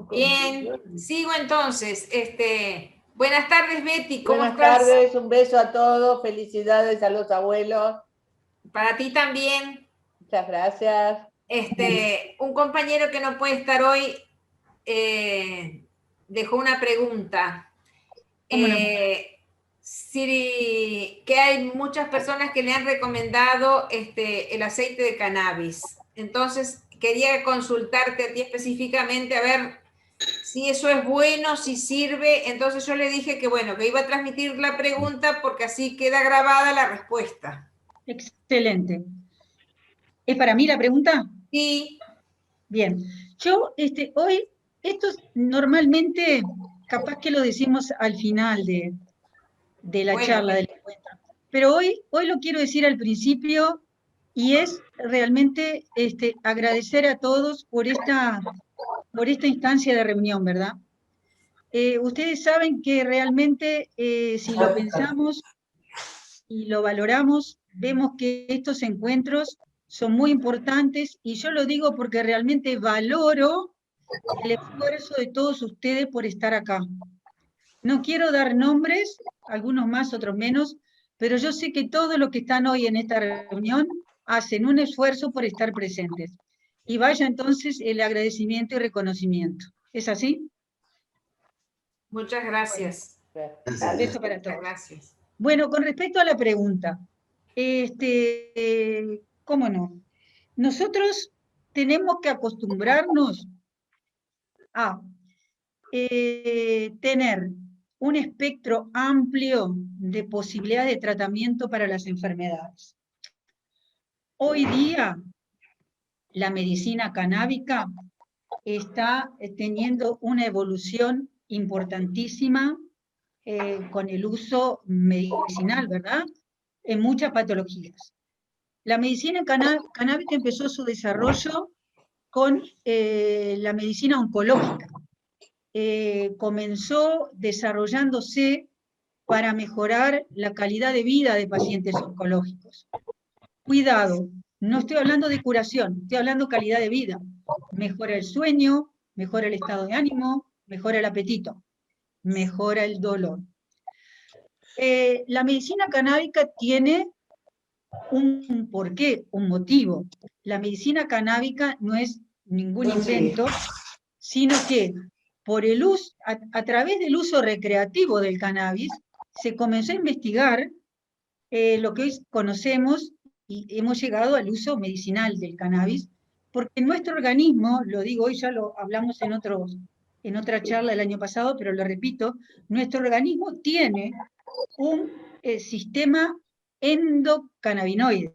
Bien, sigo entonces. Buenas tardes, Betty, ¿cómo Buenas estás? tardes, un beso a todos, felicidades a los abuelos. Para ti también. Muchas gracias. Un compañero que no puede estar hoy dejó una pregunta. ¿Cómo no? Que hay muchas personas que le han recomendado el aceite de cannabis. Entonces, quería consultarte a ti específicamente a ver si eso es bueno, si sirve. Entonces yo le dije que bueno, que iba a transmitir la pregunta porque así queda grabada la respuesta. Excelente. ¿Es para mí la pregunta? Sí. Bien. Yo, hoy, normalmente, capaz que lo decimos al final de la charla del encuentro, pero hoy lo quiero decir al principio y es realmente agradecer a todos por esta instancia de reunión, ¿verdad? Ustedes saben que realmente si lo pensamos y lo valoramos, vemos que estos encuentros son muy importantes y yo lo digo porque realmente valoro el esfuerzo de todos ustedes por estar acá. No quiero dar nombres, algunos más, otros menos, pero yo sé que todos los que están hoy en esta reunión hacen un esfuerzo por estar presentes. Y vaya entonces el agradecimiento y reconocimiento. ¿Es así? Muchas gracias. Un beso para todos. Gracias. Bueno, con respecto a la pregunta, ¿cómo no? Nosotros tenemos que acostumbrarnos a tener un espectro amplio de posibilidades de tratamiento para las enfermedades. Hoy día, la medicina canábica está teniendo una evolución importantísima con el uso medicinal, ¿verdad? En muchas patologías. La medicina canábica empezó su desarrollo con la medicina oncológica. Comenzó desarrollándose para mejorar la calidad de vida de pacientes oncológicos. Cuidado, no estoy hablando de curación, estoy hablando de calidad de vida. Mejora el sueño, mejora el estado de ánimo, mejora el apetito, mejora el dolor. La medicina canábica tiene un porqué, un motivo. La medicina canábica no es ningún invento, sino que por el uso, a través del uso recreativo del cannabis, se comenzó a investigar lo que hoy conocemos y hemos llegado al uso medicinal del cannabis, porque nuestro organismo, lo digo hoy, ya lo hablamos en otra charla el año pasado, pero lo repito, nuestro organismo tiene un sistema endocannabinoide.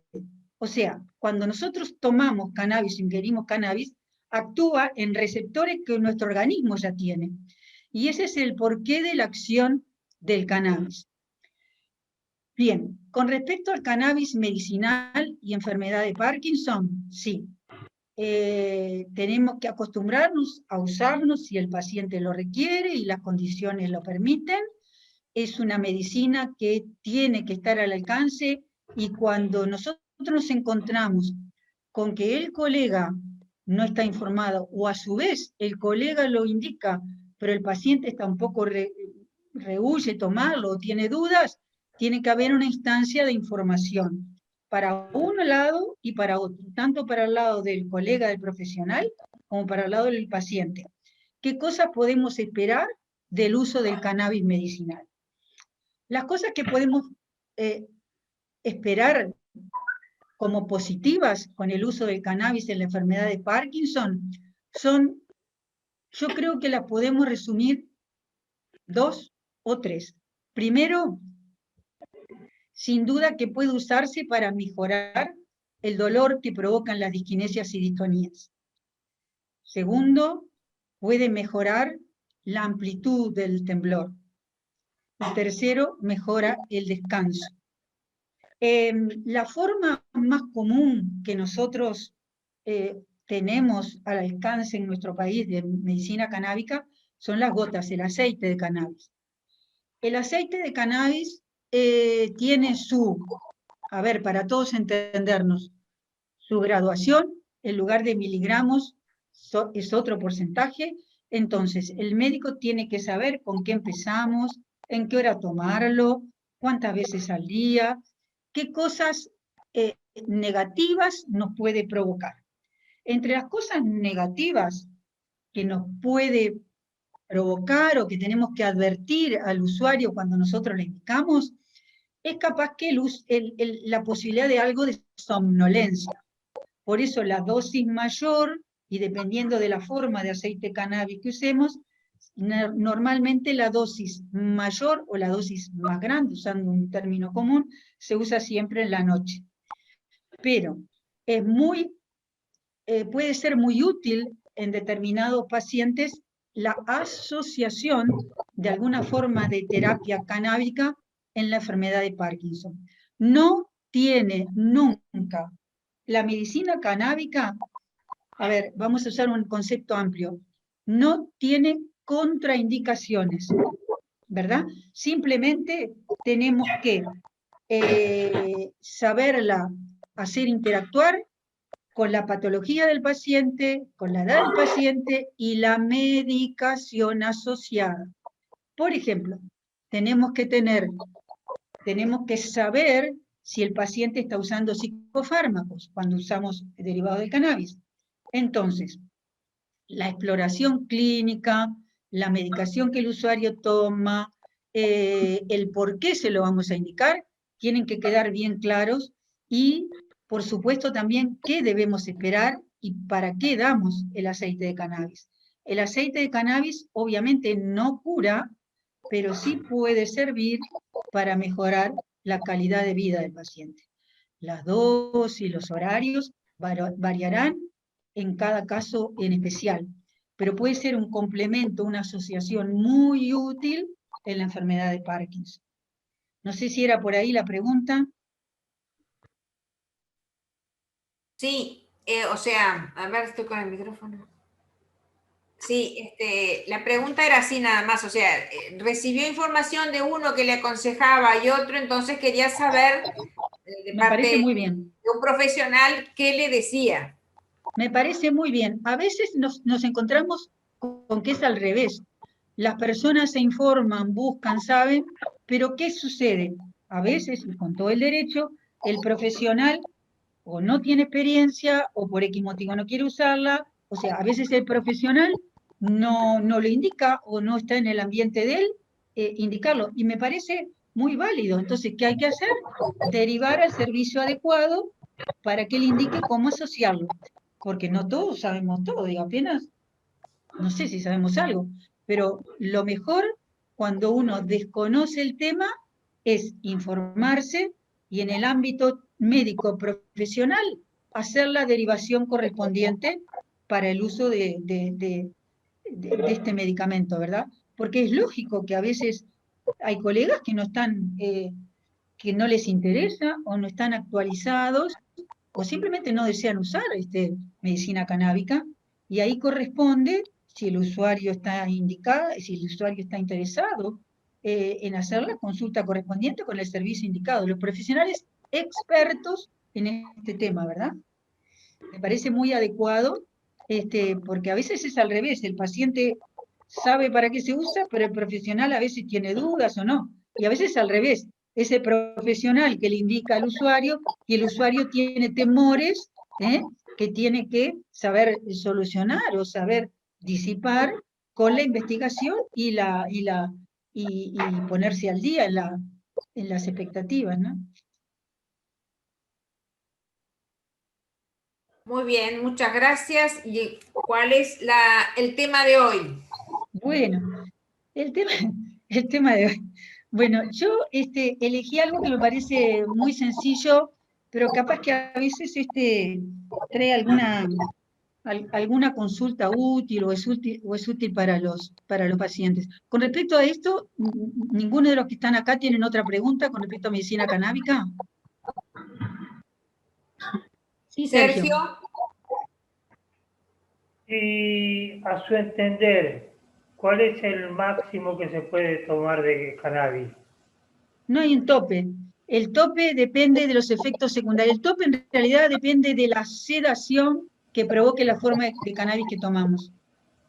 O sea, cuando nosotros tomamos cannabis, ingerimos cannabis, actúa en receptores que nuestro organismo ya tiene. Y ese es el porqué de la acción del cannabis. Bien, con respecto al cannabis medicinal y enfermedad de Parkinson, sí. Tenemos que acostumbrarnos a usarnos si el paciente lo requiere y las condiciones lo permiten. Es una medicina que tiene que estar al alcance y cuando nosotros nos encontramos con que el colega no está informado o a su vez el colega lo indica, pero el paciente tampoco rehúye tomarlo o tiene dudas, tiene que haber una instancia de información para un lado y para otro, tanto para el lado del colega, del profesional, como para el lado del paciente. ¿Qué cosas podemos esperar del uso del cannabis medicinal? Las cosas que podemos esperar como positivas con el uso del cannabis en la enfermedad de Parkinson son, yo creo que las podemos resumir 2 o 3. Primero, sin duda que puede usarse para mejorar el dolor que provocan las disquinesias y distonías. Segundo, puede mejorar la amplitud del temblor. Y tercero, mejora el descanso. La forma más común que nosotros tenemos al alcance en nuestro país de medicina canábica son las gotas, el aceite de cannabis. El aceite de cannabis tiene para todos entendernos, su graduación, en lugar de miligramos es otro porcentaje, Entonces, el médico tiene que saber con qué empezamos, en qué hora tomarlo, cuántas veces al día, qué cosas negativas nos puede provocar. Entre las cosas negativas que nos puede provocar o que tenemos que advertir al usuario cuando nosotros le indicamos, es capaz que la posibilidad de algo de somnolencia. Por eso la dosis mayor, y dependiendo de la forma de aceite de cannabis que usemos, normalmente la dosis mayor o la dosis más grande, usando un término común, se usa siempre en la noche. Pero es puede ser muy útil en determinados pacientes la asociación de alguna forma de terapia canábica en la enfermedad de Parkinson. No tiene nunca la medicina canábica, a ver, vamos a usar un concepto amplio, no tiene contraindicaciones, ¿verdad? Simplemente tenemos que saberla hacer interactuar con la patología del paciente, con la edad del paciente y la medicación asociada. Por ejemplo, tenemos que saber si el paciente está usando psicofármacos cuando usamos derivados del cannabis. Entonces, la exploración clínica, la medicación que el usuario toma, el por qué se lo vamos a indicar, tienen que quedar bien claros y, por supuesto, también qué debemos esperar y para qué damos el aceite de cannabis. El aceite de cannabis obviamente no cura, pero sí puede servir para mejorar la calidad de vida del paciente. Las dosis y los horarios variarán en cada caso en especial, pero puede ser un complemento, una asociación muy útil en la enfermedad de Parkinson. No sé si era por ahí la pregunta. Sí, o sea, a ver, estoy con el micrófono. Sí, la pregunta era así nada más, o sea, recibió información de uno que le aconsejaba y otro, entonces quería saber de Me parte parece muy bien. de un profesional qué le decía. Me parece muy bien. A veces nos encontramos con que es al revés. Las personas se informan, buscan, saben, pero ¿qué sucede? A veces, y con todo el derecho, el profesional o no tiene experiencia o por X motivo no quiere usarla, o sea, a veces el profesional no le indica o no está en el ambiente de él indicarlo, y me parece muy válido. Entonces, ¿qué hay que hacer? Derivar al servicio adecuado para que él indique cómo asociarlo, porque no todos sabemos todo, digo, apenas, no sé si sabemos algo, pero lo mejor cuando uno desconoce el tema es informarse y en el ámbito médico profesional hacer la derivación correspondiente para el uso de este medicamento, ¿verdad? Porque es lógico que a veces hay colegas que no están, que no les interesa o no están actualizados o simplemente no desean usar medicina canábica, y ahí corresponde, si el usuario está indicado, si el usuario está interesado en hacer la consulta correspondiente con el servicio indicado, los profesionales expertos en este tema, ¿verdad? Me parece muy adecuado, porque a veces es al revés, el paciente sabe para qué se usa, pero el profesional a veces tiene dudas o no, y a veces al revés, es el profesional que le indica al usuario y el usuario tiene temores que tiene que saber solucionar o saber disipar con la investigación y ponerse al día en las expectativas, ¿no? Muy bien, muchas gracias. ¿Y cuál es el tema de hoy? Bueno, el tema, el tema de hoy. Bueno, yo elegí algo que me parece muy sencillo, pero capaz que a veces trae alguna consulta útil o es útil para los pacientes. Con respecto a esto, ¿ninguno de los que están acá tienen otra pregunta con respecto a medicina canábica? Sí, Sergio. Y a su entender, ¿cuál es el máximo que se puede tomar de cannabis? No hay un tope. El tope depende de los efectos secundarios. El tope en realidad depende de la sedación que provoque la forma de cannabis que tomamos.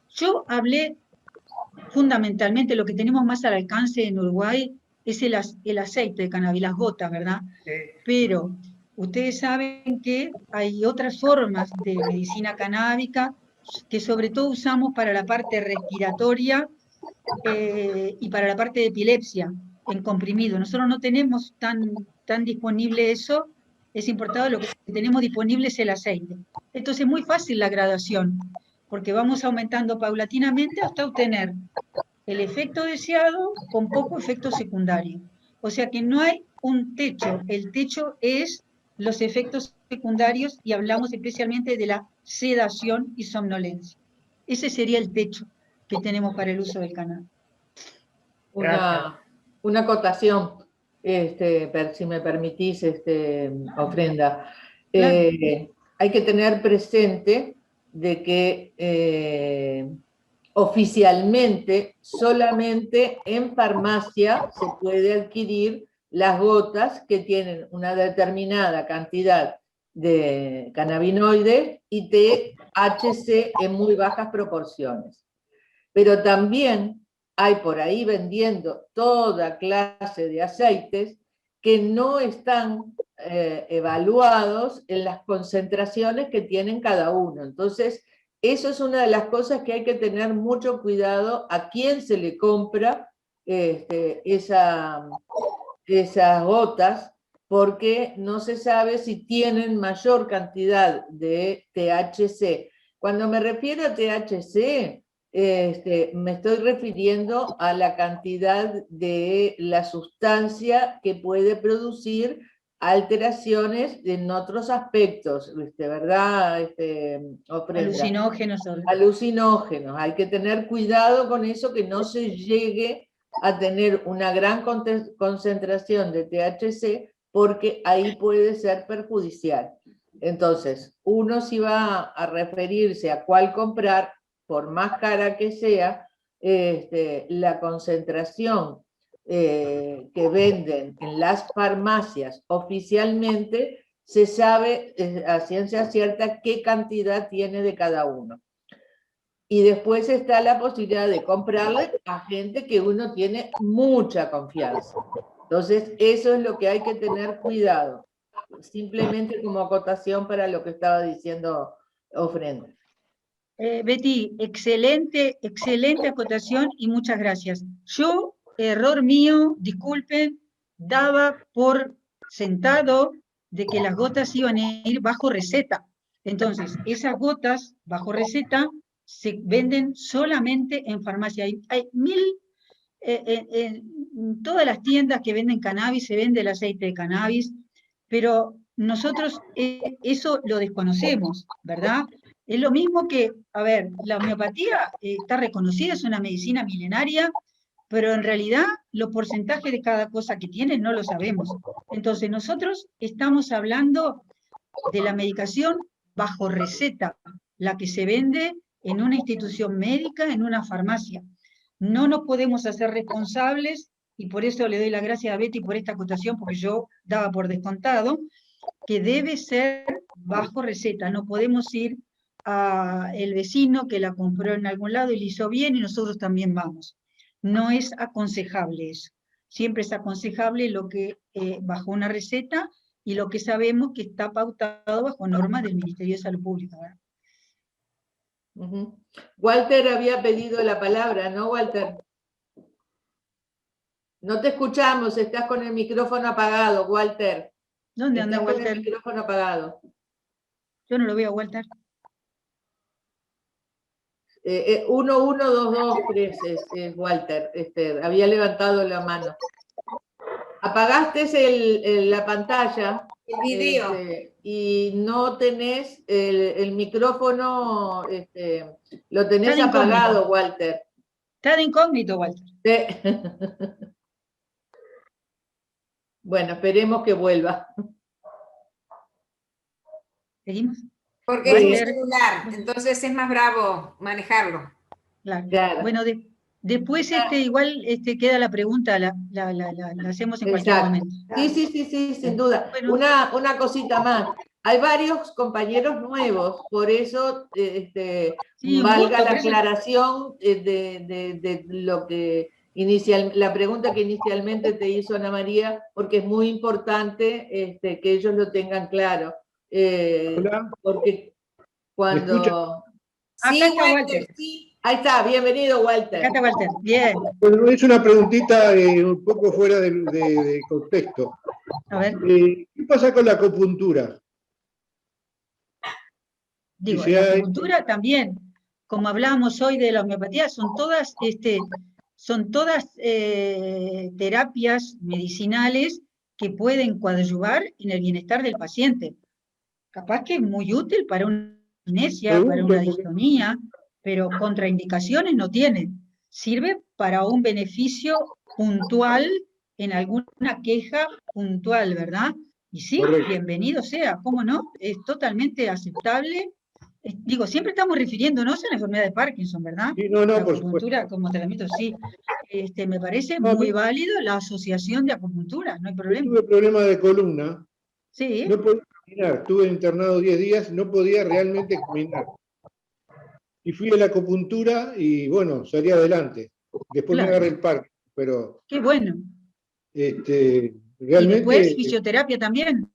Yo hablé fundamentalmente, lo que tenemos más al alcance en Uruguay es el aceite de cannabis, las gotas, ¿verdad? Sí. Pero ustedes saben que hay otras formas de medicina canábica que sobre todo usamos para la parte respiratoria y para la parte de epilepsia en comprimido. Nosotros no tenemos tan disponible eso, es importado, lo que tenemos disponible es el aceite. Entonces es muy fácil la gradación, porque vamos aumentando paulatinamente hasta obtener el efecto deseado con poco efecto secundario. O sea que no hay un techo, el techo es los efectos secundarios y hablamos especialmente de la sedación y somnolencia. Ese sería el techo que tenemos para el uso del cannabis. Una acotación, si me permitís, Ofrenda. Claro. Hay que tener presente de que oficialmente solamente en farmacia se puede adquirir las gotas que tienen una determinada cantidad de cannabinoides y THC en muy bajas proporciones. Pero también hay por ahí vendiendo toda clase de aceites que no están evaluados en las concentraciones que tienen cada uno. Entonces, eso es una de las cosas que hay que tener mucho cuidado a quién se le compra esas gotas, porque no se sabe si tienen mayor cantidad de THC. Cuando me refiero a THC, me estoy refiriendo a la cantidad de la sustancia que puede producir alteraciones en otros aspectos, ¿verdad? Alucinógenos. Alucinógenos. Hay que tener cuidado con eso, que no se llegue a tener una gran concentración de THC, porque ahí puede ser perjudicial. Entonces, uno si va a referirse a cuál comprar, por más cara que sea, la concentración que venden en las farmacias oficialmente, se sabe a ciencia cierta qué cantidad tiene de cada uno. Y después está la posibilidad de comprarle a gente que uno tiene mucha confianza. Entonces, eso es lo que hay que tener cuidado. Simplemente como acotación para lo que estaba diciendo Ofrenda. Betty, excelente acotación y muchas gracias. Yo, error mío, disculpen, daba por sentado de que las gotas iban a ir bajo receta. Entonces, esas gotas bajo receta se venden solamente en farmacia. Hay en todas las tiendas que venden cannabis se vende el aceite de cannabis, pero nosotros eso lo desconocemos, ¿verdad? Es lo mismo que, a ver, la homeopatía está reconocida, es una medicina milenaria, pero en realidad los porcentajes de cada cosa que tiene no lo sabemos. Entonces nosotros estamos hablando de la medicación bajo receta, la que se vende en una institución médica, en una farmacia. No nos podemos hacer responsables, y por eso le doy las gracias a Betty por esta acotación, porque yo daba por descontado, que debe ser bajo receta. No podemos ir a el vecino que la compró en algún lado y le hizo bien y nosotros también vamos. No es aconsejable eso. Siempre es aconsejable lo que bajo una receta y lo que sabemos que está pautado bajo normas del Ministerio de Salud Pública, ¿verdad? Walter había pedido la palabra, ¿no, Walter? No te escuchamos, estás con el micrófono apagado, Walter. ¿Dónde anda Walter? Con el micrófono apagado. Yo no lo veo, Walter. 11223 es Walter, había levantado la mano. Apagaste la pantalla. El video. Y no tenés el micrófono, lo tenés apagado, Walter. Está de incógnito, Walter. Bueno, esperemos que vuelva. ¿Seguimos? Porque es un celular, entonces es más bravo manejarlo. Claro. Bueno, después igual queda la pregunta, la hacemos en cualquier momento. Sí, sin duda. Bueno, una cosita más. hay varios compañeros nuevos, por eso Sí, un valga gusto, la por eso- aclaración de lo que la pregunta que inicialmente te hizo Ana María, porque es muy importante que ellos lo tengan claro. Hola, Porque ¿me escuchan? cuando... Acá Sí, está Walter, Walter, sí. Ahí está, bienvenido Walter. acá está Walter, bien, Bueno, es una preguntita un poco fuera de contexto. a ver, ¿Qué pasa con la acupuntura? digo, Si la hay- acupuntura también, como hablábamos hoy de la homeopatía, son todas terapias medicinales que pueden coadyuvar en el bienestar del paciente. Capaz que es muy útil para una amnesia, para una pregunto, porque distonía, pero contraindicaciones no tiene. Sirve para un beneficio puntual en alguna queja puntual, ¿verdad? Y sí, correcto. bienvenido sea, ¿cómo no? Es totalmente aceptable. Digo, siempre estamos refiriéndonos a la enfermedad de Parkinson, ¿verdad? Sí, no, La por supuesto. acupuntura como tratamiento, sí. Me parece No, muy válido la asociación de acupuntura, no hay yo problema. tuve problemas de columna, Sí, no podía caminar, estuve internado 10 días, no podía realmente caminar. Y fui a la acupuntura y bueno, salí adelante. Después me claro, agarré el parque, pero qué bueno. Y después realmente, fisioterapia también.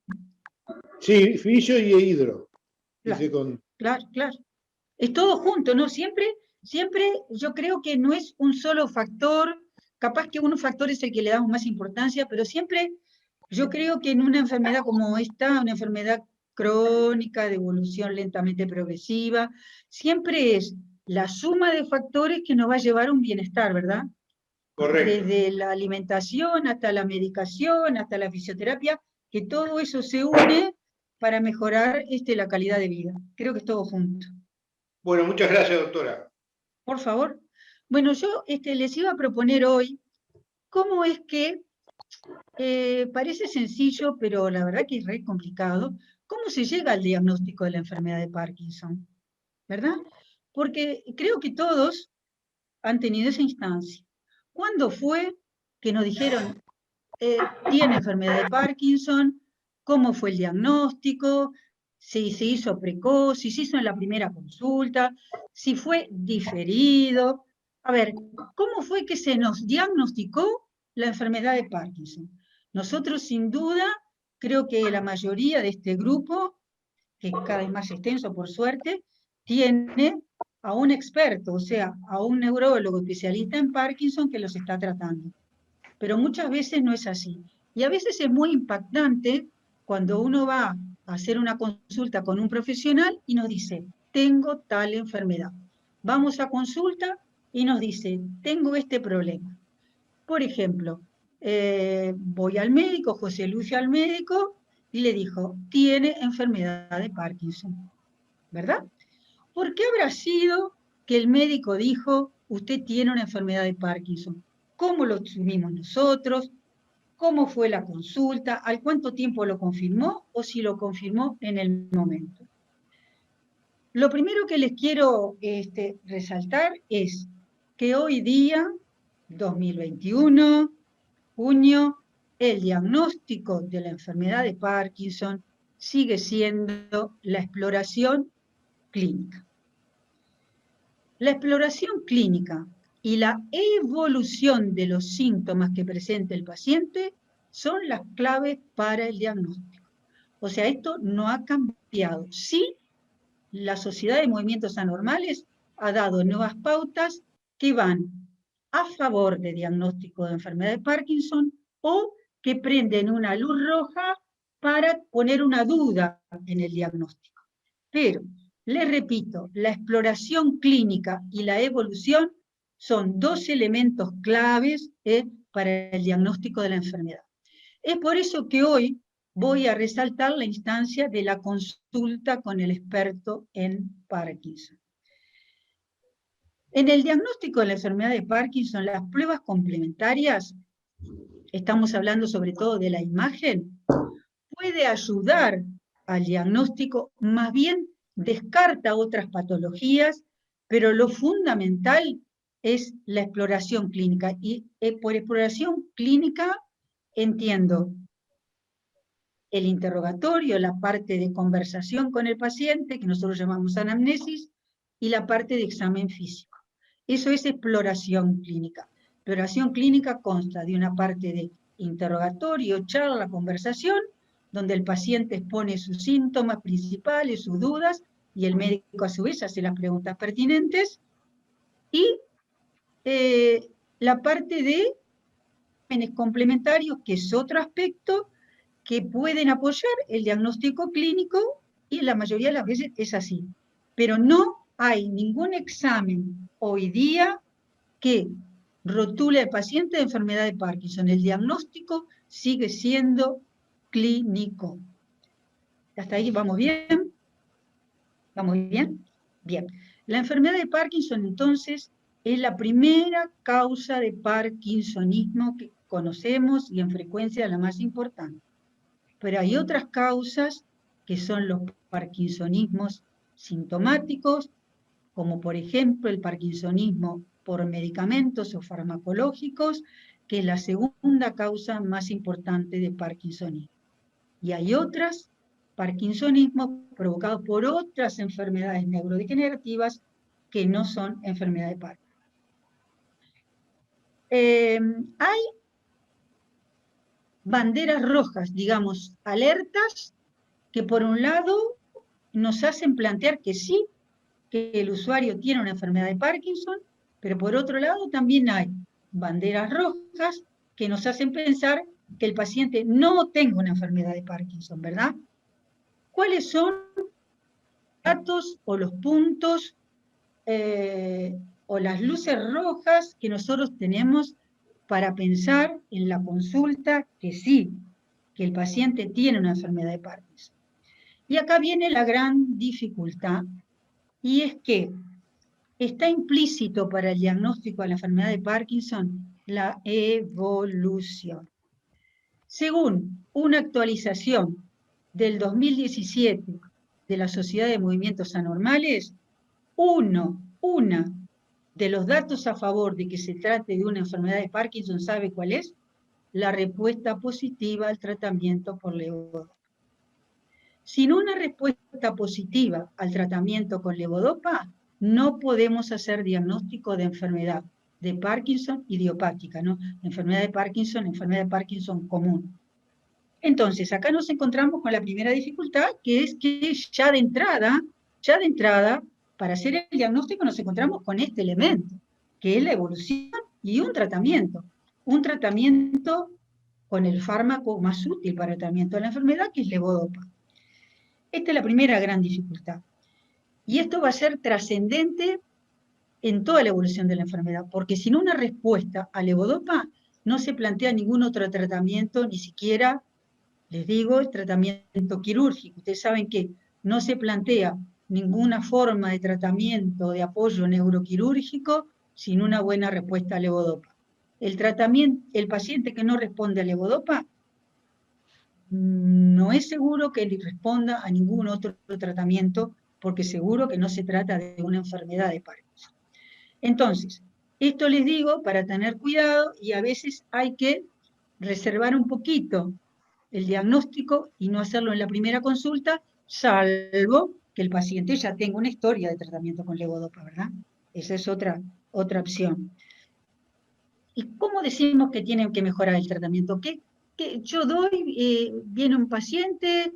sí, fisio y hidro. Claro, Hice con, claro, claro. Es todo junto, ¿no? Siempre yo creo que no es un solo factor, capaz que un factor es el que le damos más importancia, pero siempre yo creo que en una enfermedad como esta, una enfermedad crónica de evolución lentamente progresiva, siempre es la suma de factores que nos va a llevar a un bienestar, ¿verdad? correcto. Desde la alimentación hasta la medicación, hasta la fisioterapia, que todo eso se une para mejorar la calidad de vida. Creo que es todo junto. Bueno, muchas gracias, doctora. Por favor. Bueno, yo les iba a proponer hoy cómo es que, parece sencillo, pero la verdad que es re complicado, cómo se llega al diagnóstico de la enfermedad de Parkinson, ¿verdad? Porque creo que todos han tenido esa instancia. ¿Cuándo fue que nos dijeron, tiene enfermedad de Parkinson? ¿Cómo fue el diagnóstico? Si se hizo precoz, si se hizo en la primera consulta, si fue diferido. A ver, ¿cómo fue que se nos diagnosticó la enfermedad de Parkinson? Nosotros, sin duda, creo que la mayoría de este grupo, que cada vez más extenso por suerte, tiene a un experto, o sea, a un neurólogo especialista en Parkinson que los está tratando. Pero muchas veces no es así. Y a veces es muy impactante cuando uno va a hacer una consulta con un profesional y nos dice, tengo tal enfermedad. Vamos a consulta y nos dice, tengo este problema. Por ejemplo, voy al médico, José Luis fue al médico y le dijo, tiene enfermedad de Parkinson, ¿verdad? ¿Por qué habrá sido que el médico dijo, usted tiene una enfermedad de Parkinson? ¿Cómo lo tuvimos nosotros? ¿Cómo fue la consulta? ¿Al cuánto tiempo lo confirmó o si lo confirmó en el momento? Lo primero que les quiero resaltar es que hoy día, 2021, junio, el diagnóstico de la enfermedad de Parkinson sigue siendo la exploración clínica. La exploración clínica y la evolución de los síntomas que presenta el paciente son las claves para el diagnóstico. O sea, esto no ha cambiado. Sí, la Sociedad de Movimientos Anormales ha dado nuevas pautas que van a favor de diagnóstico de enfermedad de Parkinson o que prenden una luz roja para poner una duda en el diagnóstico. Pero, les repito, la exploración clínica y la evolución son dos elementos claves para el diagnóstico de la enfermedad. Es por eso que hoy voy a resaltar la instancia de la consulta con el experto en Parkinson. En el diagnóstico de la enfermedad de Parkinson, las pruebas complementarias, estamos hablando sobre todo de la imagen, puede ayudar al diagnóstico, más bien descarta otras patologías, pero lo fundamental es la exploración clínica. Y por exploración clínica entiendo el interrogatorio, la parte de conversación con el paciente, que nosotros llamamos anamnesis, y la parte de examen físico. Eso es exploración clínica. Exploración clínica consta de una parte de interrogatorio, charla, conversación, donde el paciente expone sus síntomas principales, sus dudas, y el médico a su vez hace las preguntas pertinentes, y la parte de exámenes complementarios, que es otro aspecto que pueden apoyar el diagnóstico clínico, y la mayoría de las veces es así. Pero no hay ningún examen hoy día que rotule al paciente de enfermedad de Parkinson. El diagnóstico sigue siendo clínico. ¿Hasta ahí vamos bien? ¿Vamos bien? Bien. La enfermedad de Parkinson, entonces, es la primera causa de parkinsonismo que conocemos y en frecuencia la más importante. Pero hay otras causas que son los parkinsonismos sintomáticos, como por ejemplo el parkinsonismo por medicamentos o farmacológicos, que es la segunda causa más importante de parkinsonismo. Y hay otras parkinsonismos provocados por otras enfermedades neurodegenerativas que no son enfermedades de Parkinson. Hay banderas rojas, digamos, alertas, que por un lado nos hacen plantear que sí, que el usuario tiene una enfermedad de Parkinson, pero por otro lado también hay banderas rojas que nos hacen pensar que el paciente no tenga una enfermedad de Parkinson, ¿verdad? ¿Cuáles son los datos o los puntos o las luces rojas que nosotros tenemos para pensar en la consulta que sí, que el paciente tiene una enfermedad de Parkinson? Y acá viene la gran dificultad, y es que está implícito para el diagnóstico de la enfermedad de Parkinson la evolución. Según una actualización del 2017 de la Sociedad de Movimientos Anormales, una de los datos a favor de que se trate de una enfermedad de Parkinson, ¿sabe cuál es? La respuesta positiva al tratamiento por levodopa. Sin una respuesta positiva al tratamiento con levodopa, no podemos hacer diagnóstico de enfermedad de Parkinson idiopática, ¿no? Enfermedad de Parkinson común. Entonces, acá nos encontramos con la primera dificultad, que es que ya de entrada, para hacer el diagnóstico nos encontramos con este elemento, que es la evolución y un tratamiento con el fármaco más útil para el tratamiento de la enfermedad, que es levodopa. Esta es la primera gran dificultad. Y esto va a ser trascendente en toda la evolución de la enfermedad, porque sin una respuesta a levodopa no se plantea ningún otro tratamiento, ni siquiera, les digo, el tratamiento quirúrgico. Ustedes saben que no se plantea ninguna forma de tratamiento de apoyo neuroquirúrgico sin una buena respuesta a levodopa. El paciente que no responde a levodopa no es seguro que le responda a ningún otro tratamiento, porque seguro que no se trata de una enfermedad de Parkinson. Entonces, esto les digo para tener cuidado, y a veces hay que reservar un poquito el diagnóstico y no hacerlo en la primera consulta, salvo que el paciente ya tenga una historia de tratamiento con levodopa, ¿verdad? Esa es otra opción. ¿Y cómo decimos que tienen que mejorar el tratamiento? ¿Qué yo doy? Viene un paciente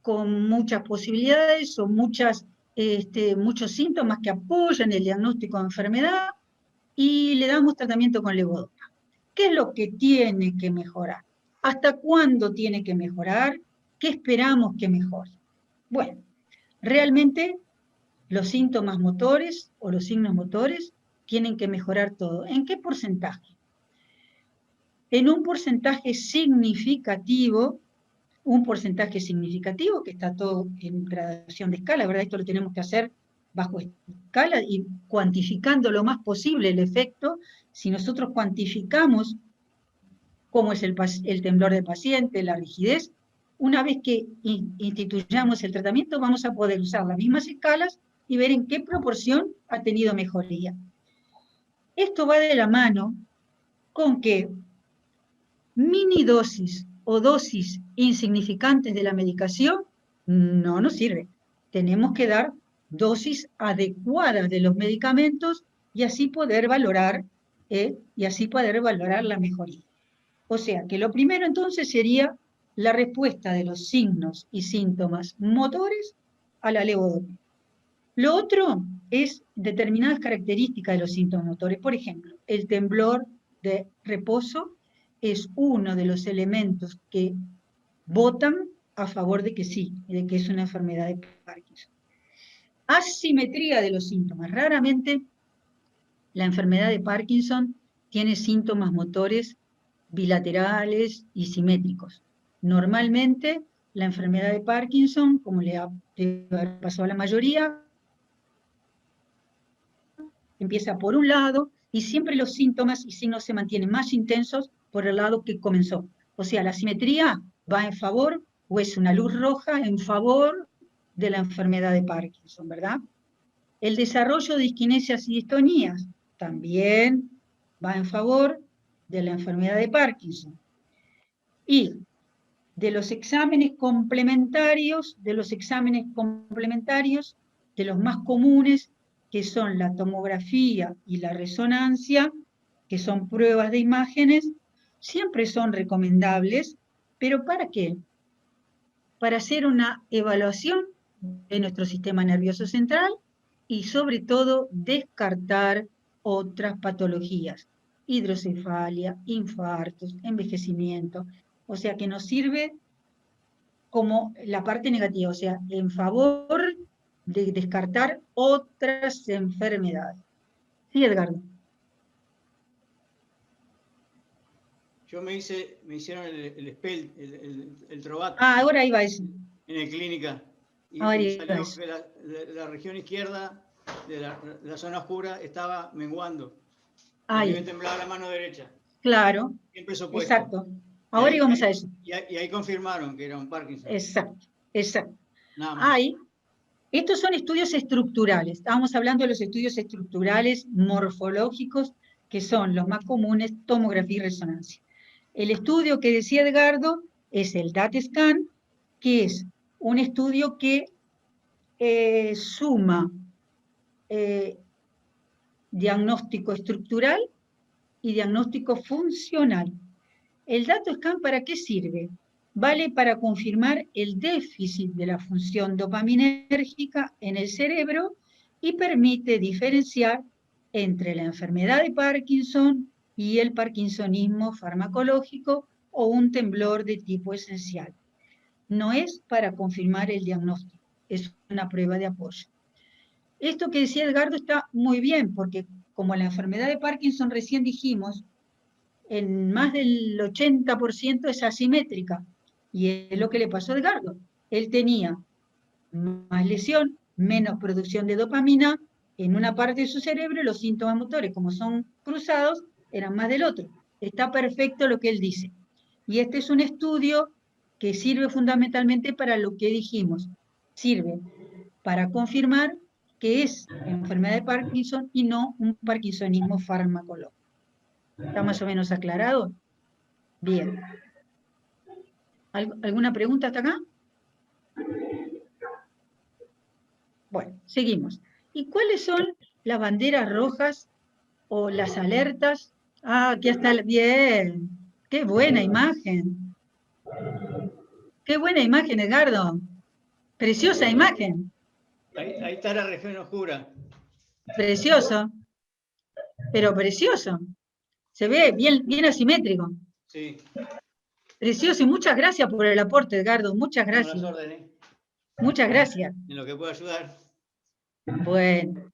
con muchas posibilidades o muchos síntomas que apoyan el diagnóstico de enfermedad y le damos tratamiento con levodopa. ¿Qué es lo que tiene que mejorar? ¿Hasta cuándo tiene que mejorar? ¿Qué esperamos que mejore? Bueno, realmente los síntomas motores o los signos motores tienen que mejorar todo. ¿En qué porcentaje? En un porcentaje significativo que está todo en gradación de escala, ¿verdad? Esto lo tenemos que hacer bajo escala y cuantificando lo más posible el efecto. Si nosotros cuantificamos cómo es el temblor del paciente, la rigidez, una vez que instituyamos el tratamiento vamos a poder usar las mismas escalas y ver en qué proporción ha tenido mejoría. Esto va de la mano con que mini dosis o dosis insignificantes de la medicación, no nos sirve. Tenemos que dar dosis adecuadas de los medicamentos y así poder valorar la mejoría. O sea, que lo primero entonces sería la respuesta de los signos y síntomas motores a la levodopa. Lo otro es determinadas características de los síntomas motores. Por ejemplo, el temblor de reposo es uno de los elementos que votan a favor de que sí, de que es una enfermedad de Parkinson. Asimetría de los síntomas. Raramente la enfermedad de Parkinson tiene síntomas motores bilaterales y simétricos. Normalmente la enfermedad de Parkinson, como le ha pasado a la mayoría, empieza por un lado y siempre los síntomas y signos se mantienen más intensos por el lado que comenzó. O sea, la simetría va en favor o es una luz roja en favor de la enfermedad de Parkinson, ¿verdad? El desarrollo de disquinesias y distonías también va en favor de la enfermedad de Parkinson. Y de los exámenes complementarios, de los más comunes, que son la tomografía y la resonancia, que son pruebas de imágenes, siempre son recomendables, pero ¿para qué? Para hacer una evaluación de nuestro sistema nervioso central y sobre todo descartar otras patologías, hidrocefalia, infartos, envejecimiento, o sea que nos sirve como la parte negativa, o sea, en favor de descartar otras enfermedades. Sí, Edgardo. Yo me hicieron el SPEL, el Trovat. Ah, ahora iba eso. En la clínica. Y Ahora me iba salió eso. que la región izquierda de la zona oscura estaba menguando. A mí me temblaba la mano derecha. Claro. Siempre es opuesto. Exacto. Ahora íbamos a eso. Y ahí confirmaron que era un Parkinson. Exacto, exacto. Nada más. Estos son estudios estructurales. Estábamos hablando de los estudios estructurales morfológicos, que son los más comunes, tomografía y resonancia. El estudio que decía Edgardo es el DAT-SCAN, que es un estudio que suma diagnóstico estructural y diagnóstico funcional. ¿El DAT-SCAN para qué sirve? Vale para confirmar el déficit de la función dopaminérgica en el cerebro y permite diferenciar entre la enfermedad de Parkinson y el parkinsonismo farmacológico o un temblor de tipo esencial. No es para confirmar el diagnóstico, es una prueba de apoyo. Esto que decía Edgardo está muy bien, porque como la enfermedad de Parkinson recién dijimos, en más del 80% es asimétrica, y es lo que le pasó a Edgardo. Él tenía más lesión, menos producción de dopamina en una parte de su cerebro, y los síntomas motores, como son cruzados, eran más del otro. Está perfecto lo que él dice. Y este es un estudio que sirve fundamentalmente para lo que dijimos. Sirve para confirmar que es enfermedad de Parkinson y no un parkinsonismo farmacológico. ¿Está más o menos aclarado? Bien. ¿Alguna pregunta hasta acá? Bueno, seguimos. ¿Y cuáles son las banderas rojas o las alertas? Ah, aquí está. Bien. ¡Qué buena imagen! ¡Qué buena imagen, Edgardo! Preciosa imagen. Ahí está la región oscura. Precioso. Pero precioso. Se ve bien, bien asimétrico. Sí. Precioso, y muchas gracias por el aporte, Edgardo. Muchas gracias. Las órdenes. Muchas gracias. En lo que pueda ayudar. Bueno.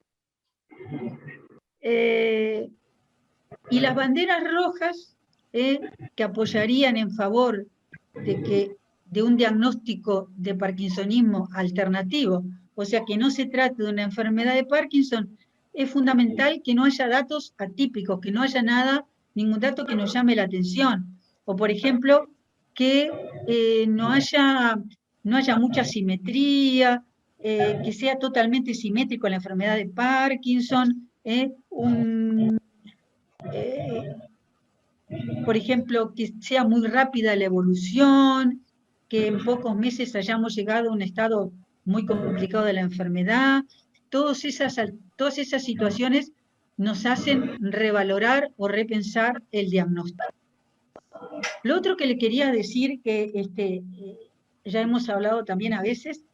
Y las banderas rojas que apoyarían en favor de un diagnóstico de parkinsonismo alternativo, o sea que no se trate de una enfermedad de Parkinson, es fundamental que no haya datos atípicos, que no haya ningún dato que nos llame la atención. O por ejemplo, que no haya mucha simetría, que sea totalmente simétrico la enfermedad de por ejemplo, que sea muy rápida la evolución, que en pocos meses hayamos llegado a un estado muy complicado de la enfermedad. Todas esas situaciones nos hacen revalorar o repensar el diagnóstico. Lo otro que le quería decir, que ya hemos hablado también a veces,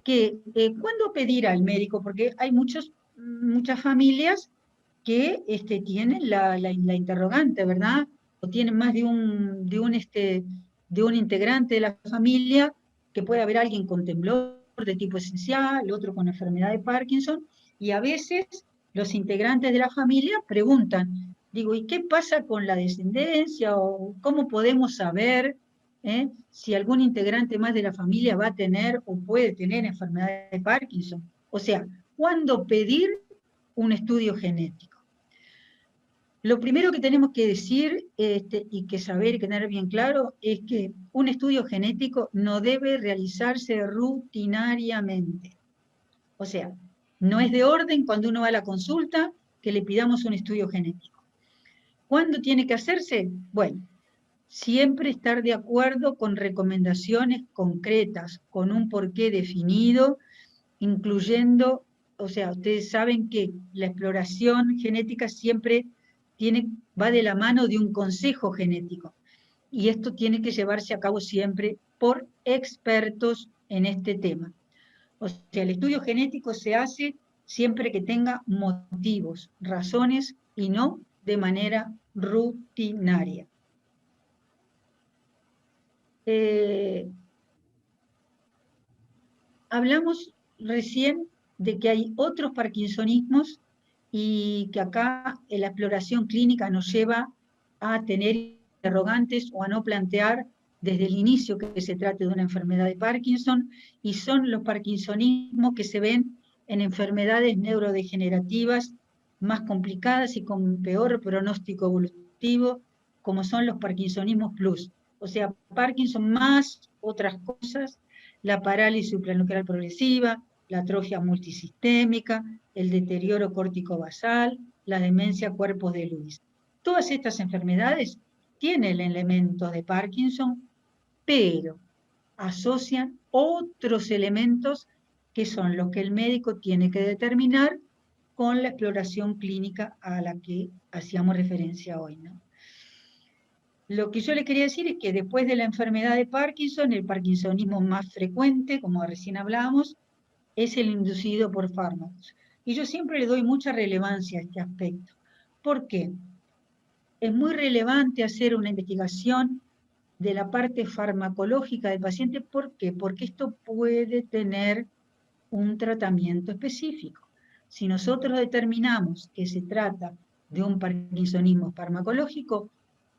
que ¿cuándo pedir al médico? Porque hay muchas familias que tienen la interrogante, ¿verdad? O tienen más de un integrante de la familia, que puede haber alguien con temblor de tipo esencial, otro con enfermedad de Parkinson, y a veces los integrantes de la familia preguntan, digo, ¿y qué pasa con la descendencia? ¿O cómo podemos saber si algún integrante más de la familia va a tener o puede tener enfermedad de Parkinson? O sea, ¿cuándo pedir un estudio genético? Lo primero que tenemos que decir y que saber y tener bien claro es que un estudio genético no debe realizarse rutinariamente. O sea, no es de orden cuando uno va a la consulta que le pidamos un estudio genético. ¿Cuándo tiene que hacerse? Bueno, siempre estar de acuerdo con recomendaciones concretas, con un porqué definido, incluyendo, o sea, ustedes saben que la exploración genética siempre va de la mano de un consejo genético, y esto tiene que llevarse a cabo siempre por expertos en este tema. O sea, el estudio genético se hace siempre que tenga motivos, razones, y no de manera rutinaria. Hablamos recién de que hay otros parkinsonismos y que acá la exploración clínica nos lleva a tener interrogantes o a no plantear desde el inicio que se trate de una enfermedad de Parkinson, y son los parkinsonismos que se ven en enfermedades neurodegenerativas más complicadas y con peor pronóstico evolutivo, como son los parkinsonismos plus. O sea, Parkinson más otras cosas, la parálisis supranuclear progresiva, la atrofia multisistémica, el deterioro córtico-basal, la demencia cuerpos de Lewis. Todas estas enfermedades tienen elementos de Parkinson, pero asocian otros elementos que son los que el médico tiene que determinar con la exploración clínica a la que hacíamos referencia hoy, ¿no? Lo que yo le quería decir es que después de la enfermedad de Parkinson, el parkinsonismo más frecuente, como recién hablábamos, es el inducido por fármacos. Y yo siempre le doy mucha relevancia a este aspecto. ¿Por qué? Es muy relevante hacer una investigación de la parte farmacológica del paciente. ¿Por qué? Porque esto puede tener un tratamiento específico. Si nosotros determinamos que se trata de un parkinsonismo farmacológico,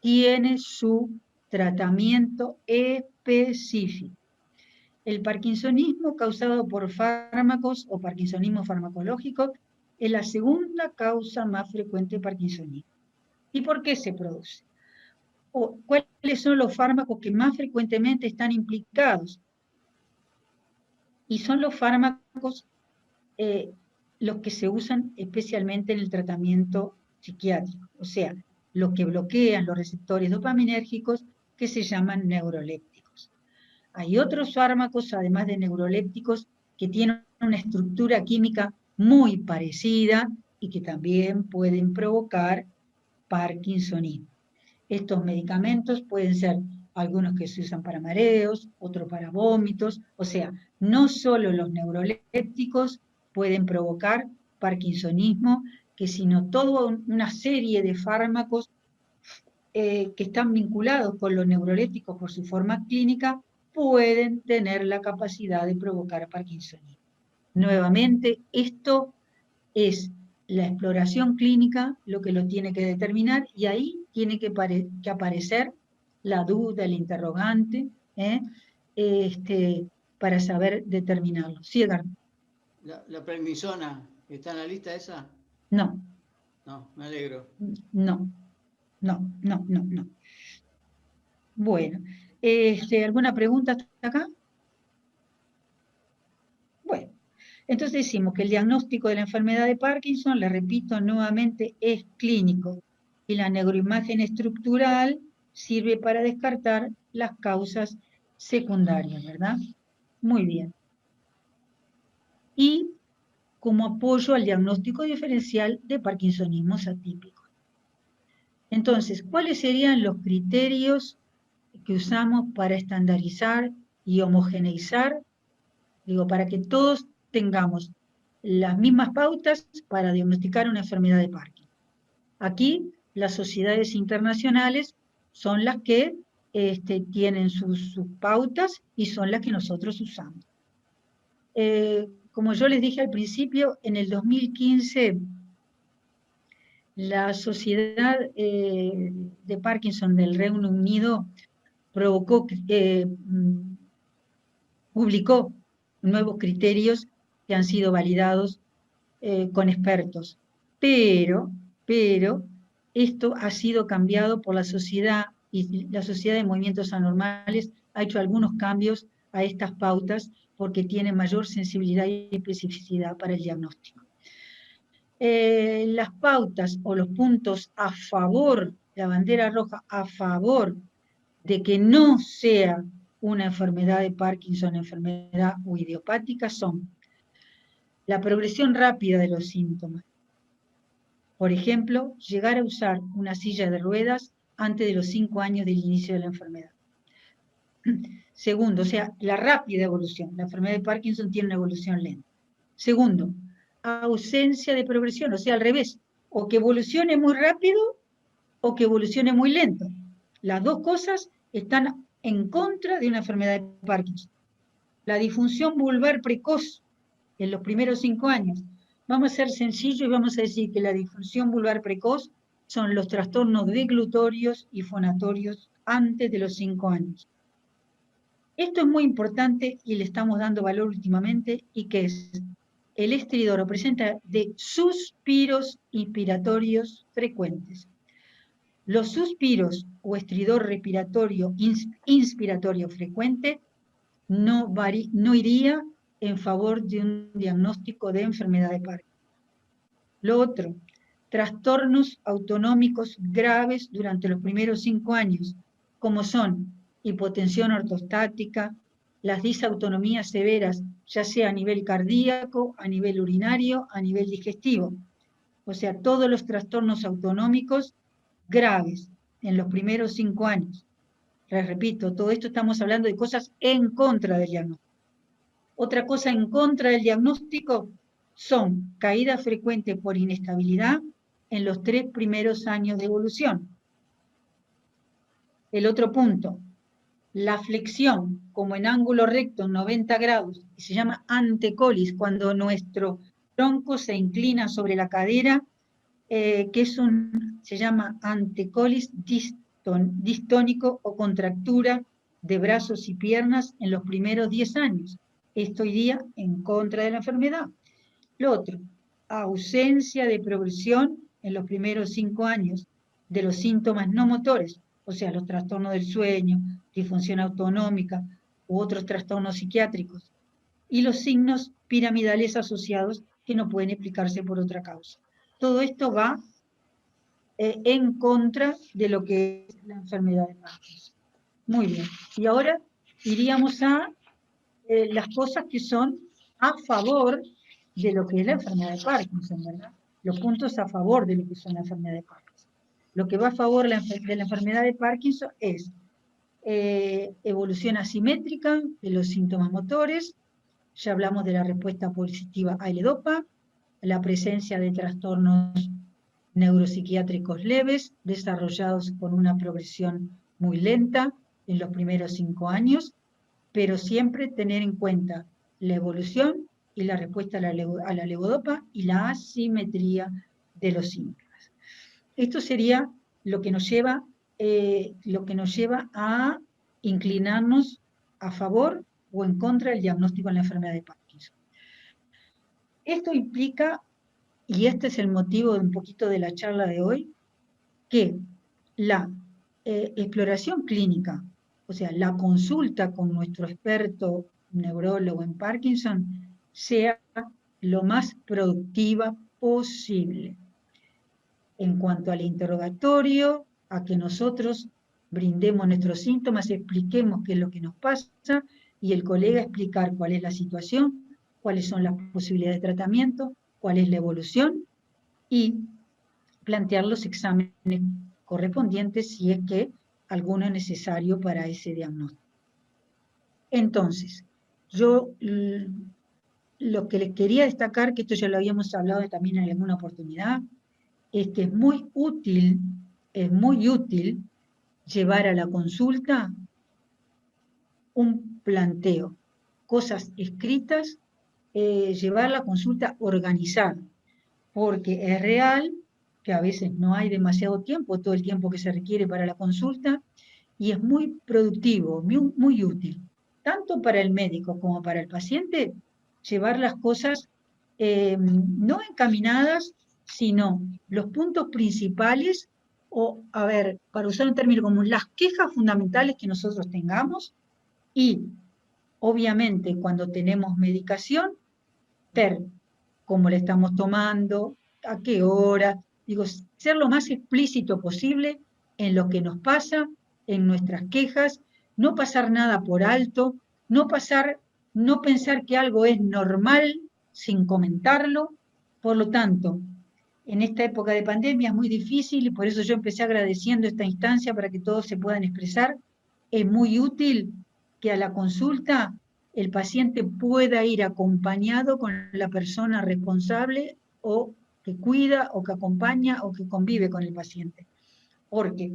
tiene su tratamiento específico. El parkinsonismo causado por fármacos o parkinsonismo farmacológico es la segunda causa más frecuente de parkinsonismo. ¿Y por qué se produce? ¿O cuáles son los fármacos que más frecuentemente están implicados? Y son los fármacos los que se usan especialmente en el tratamiento psiquiátrico, o sea, los que bloquean los receptores dopaminérgicos, que se llaman neurolépticos. Hay otros fármacos, además de neurolépticos, que tienen una estructura química muy parecida y que también pueden provocar parkinsonismo. Estos medicamentos pueden ser algunos que se usan para mareos, otros para vómitos, o sea, no solo los neurolépticos pueden provocar parkinsonismo, sino toda una serie de fármacos que están vinculados con los neurolépticos por su forma clínica pueden tener la capacidad de provocar parkinsonismo. Nuevamente, esto es la exploración clínica lo que lo tiene que determinar, y ahí tiene que aparecer la duda, el interrogante, para saber determinarlo. ¿Sí, Edgardo? ¿La prednisona está en la lista esa? No. No, me alegro. No. Bueno, ¿alguna pregunta hasta acá? Bueno, entonces decimos que el diagnóstico de la enfermedad de Parkinson, le repito nuevamente, es clínico. y la neuroimagen estructural sirve para descartar las causas secundarias, ¿verdad? Muy bien. Y como apoyo al diagnóstico diferencial de parkinsonismos atípicos. Entonces, ¿cuáles serían los criterios que usamos para estandarizar y homogeneizar? Digo, para que todos tengamos las mismas pautas para diagnosticar una enfermedad de Parkinson. Aquí, las sociedades internacionales son las que tienen sus pautas y son las que nosotros usamos. Como yo les dije al principio, en el 2015, la Sociedad de Parkinson del Reino Unido publicó nuevos criterios que han sido validados con expertos. Pero esto ha sido cambiado por la sociedad, y la Sociedad de Movimientos Anormales ha hecho algunos cambios a estas pautas porque tienen mayor sensibilidad y especificidad para el diagnóstico. Las pautas o los puntos a favor, la bandera roja a favor de que no sea una enfermedad de Parkinson, enfermedad o idiopática, son la progresión rápida de los síntomas. Por ejemplo, llegar a usar una silla de ruedas antes de los 5 años del inicio de la enfermedad. Segundo, o sea, la rápida evolución. La enfermedad de Parkinson tiene una evolución lenta. Segundo, ausencia de progresión, o sea, al revés. O que evolucione muy rápido o que evolucione muy lento. Las dos cosas están en contra de una enfermedad de Parkinson. La disfunción vulvar precoz en los primeros 5 años. Vamos a ser sencillos y vamos a decir que la disfunción vulvar precoz son los trastornos deglutorios y fonatorios antes de los 5 años. Esto es muy importante y le estamos dando valor últimamente, y que es el estridor presenta de suspiros inspiratorios frecuentes. Los suspiros o estridor respiratorio inspiratorio frecuente no iría en favor de un diagnóstico de enfermedad de Parkinson. Lo otro, trastornos autonómicos graves durante los primeros 5 años, como son hipotensión ortostática, las disautonomías severas, ya sea a nivel cardíaco, a nivel urinario, a nivel digestivo. O sea, todos los trastornos autonómicos graves en los primeros 5 años. Les repito, todo esto estamos hablando de cosas en contra del diagnóstico. Otra cosa en contra del diagnóstico son caídas frecuentes por inestabilidad en los 3 primeros años de evolución. El otro punto, la flexión como en ángulo recto en 90 grados, que se llama antecolis, cuando nuestro tronco se inclina sobre la cadera, se llama antecolis distónico o contractura de brazos y piernas en los primeros 10 años. Esto iría en contra de la enfermedad. Lo otro, ausencia de progresión en los primeros 5 años de los síntomas no motores, o sea, los trastornos del sueño, disfunción autonómica u otros trastornos psiquiátricos, y los signos piramidales asociados que no pueden explicarse por otra causa. Todo esto va en contra de lo que es la enfermedad de Parkinson. Muy bien, y ahora iríamos a las cosas que son a favor de lo que es la enfermedad de Parkinson, ¿verdad? Los puntos a favor de lo que son la enfermedad de Parkinson. Lo que va a favor de la enfermedad de Parkinson es evolución asimétrica de los síntomas motores, ya hablamos de la respuesta positiva a L-Dopa, la presencia de trastornos neuropsiquiátricos leves, desarrollados con una progresión muy lenta en los primeros 5 años, pero siempre tener en cuenta la evolución y la respuesta a la levodopa y la asimetría de los síntomas. Esto sería lo que nos lleva a inclinarnos a favor o en contra del diagnóstico en la enfermedad de Parkinson. Esto implica, y este es el motivo de un poquito de la charla de hoy, que la exploración clínica, o sea, la consulta con nuestro experto neurólogo en Parkinson, sea lo más productiva posible. en cuanto al interrogatorio, a que nosotros brindemos nuestros síntomas, expliquemos qué es lo que nos pasa, y el colega explicar cuál es la situación, cuáles son las posibilidades de tratamiento, cuál es la evolución, y plantear los exámenes correspondientes si es que alguno es necesario para ese diagnóstico. Entonces, yo lo que les quería destacar, que esto ya lo habíamos hablado también en alguna oportunidad, es que es muy útil llevar a la consulta un planteo, cosas escritas, llevar la consulta organizada, porque es real que a veces no hay demasiado tiempo, todo el tiempo que se requiere para la consulta, y es muy productivo, muy útil, tanto para el médico como para el paciente, llevar las cosas no encaminadas, sino los puntos principales, o, a ver, para usar un término común, las quejas fundamentales que nosotros tengamos, y obviamente cuando tenemos medicación, ver cómo la estamos tomando, a qué hora, digo, ser lo más explícito posible en lo que nos pasa, en nuestras quejas, no pasar nada por alto, no pensar que algo es normal sin comentarlo. Por lo tanto, en esta época de pandemia es muy difícil, y por eso yo empecé agradeciendo esta instancia para que todos se puedan expresar. Es muy útil que a la consulta el paciente pueda ir acompañado con la persona responsable, o que cuida, o que acompaña, o que convive con el paciente. Porque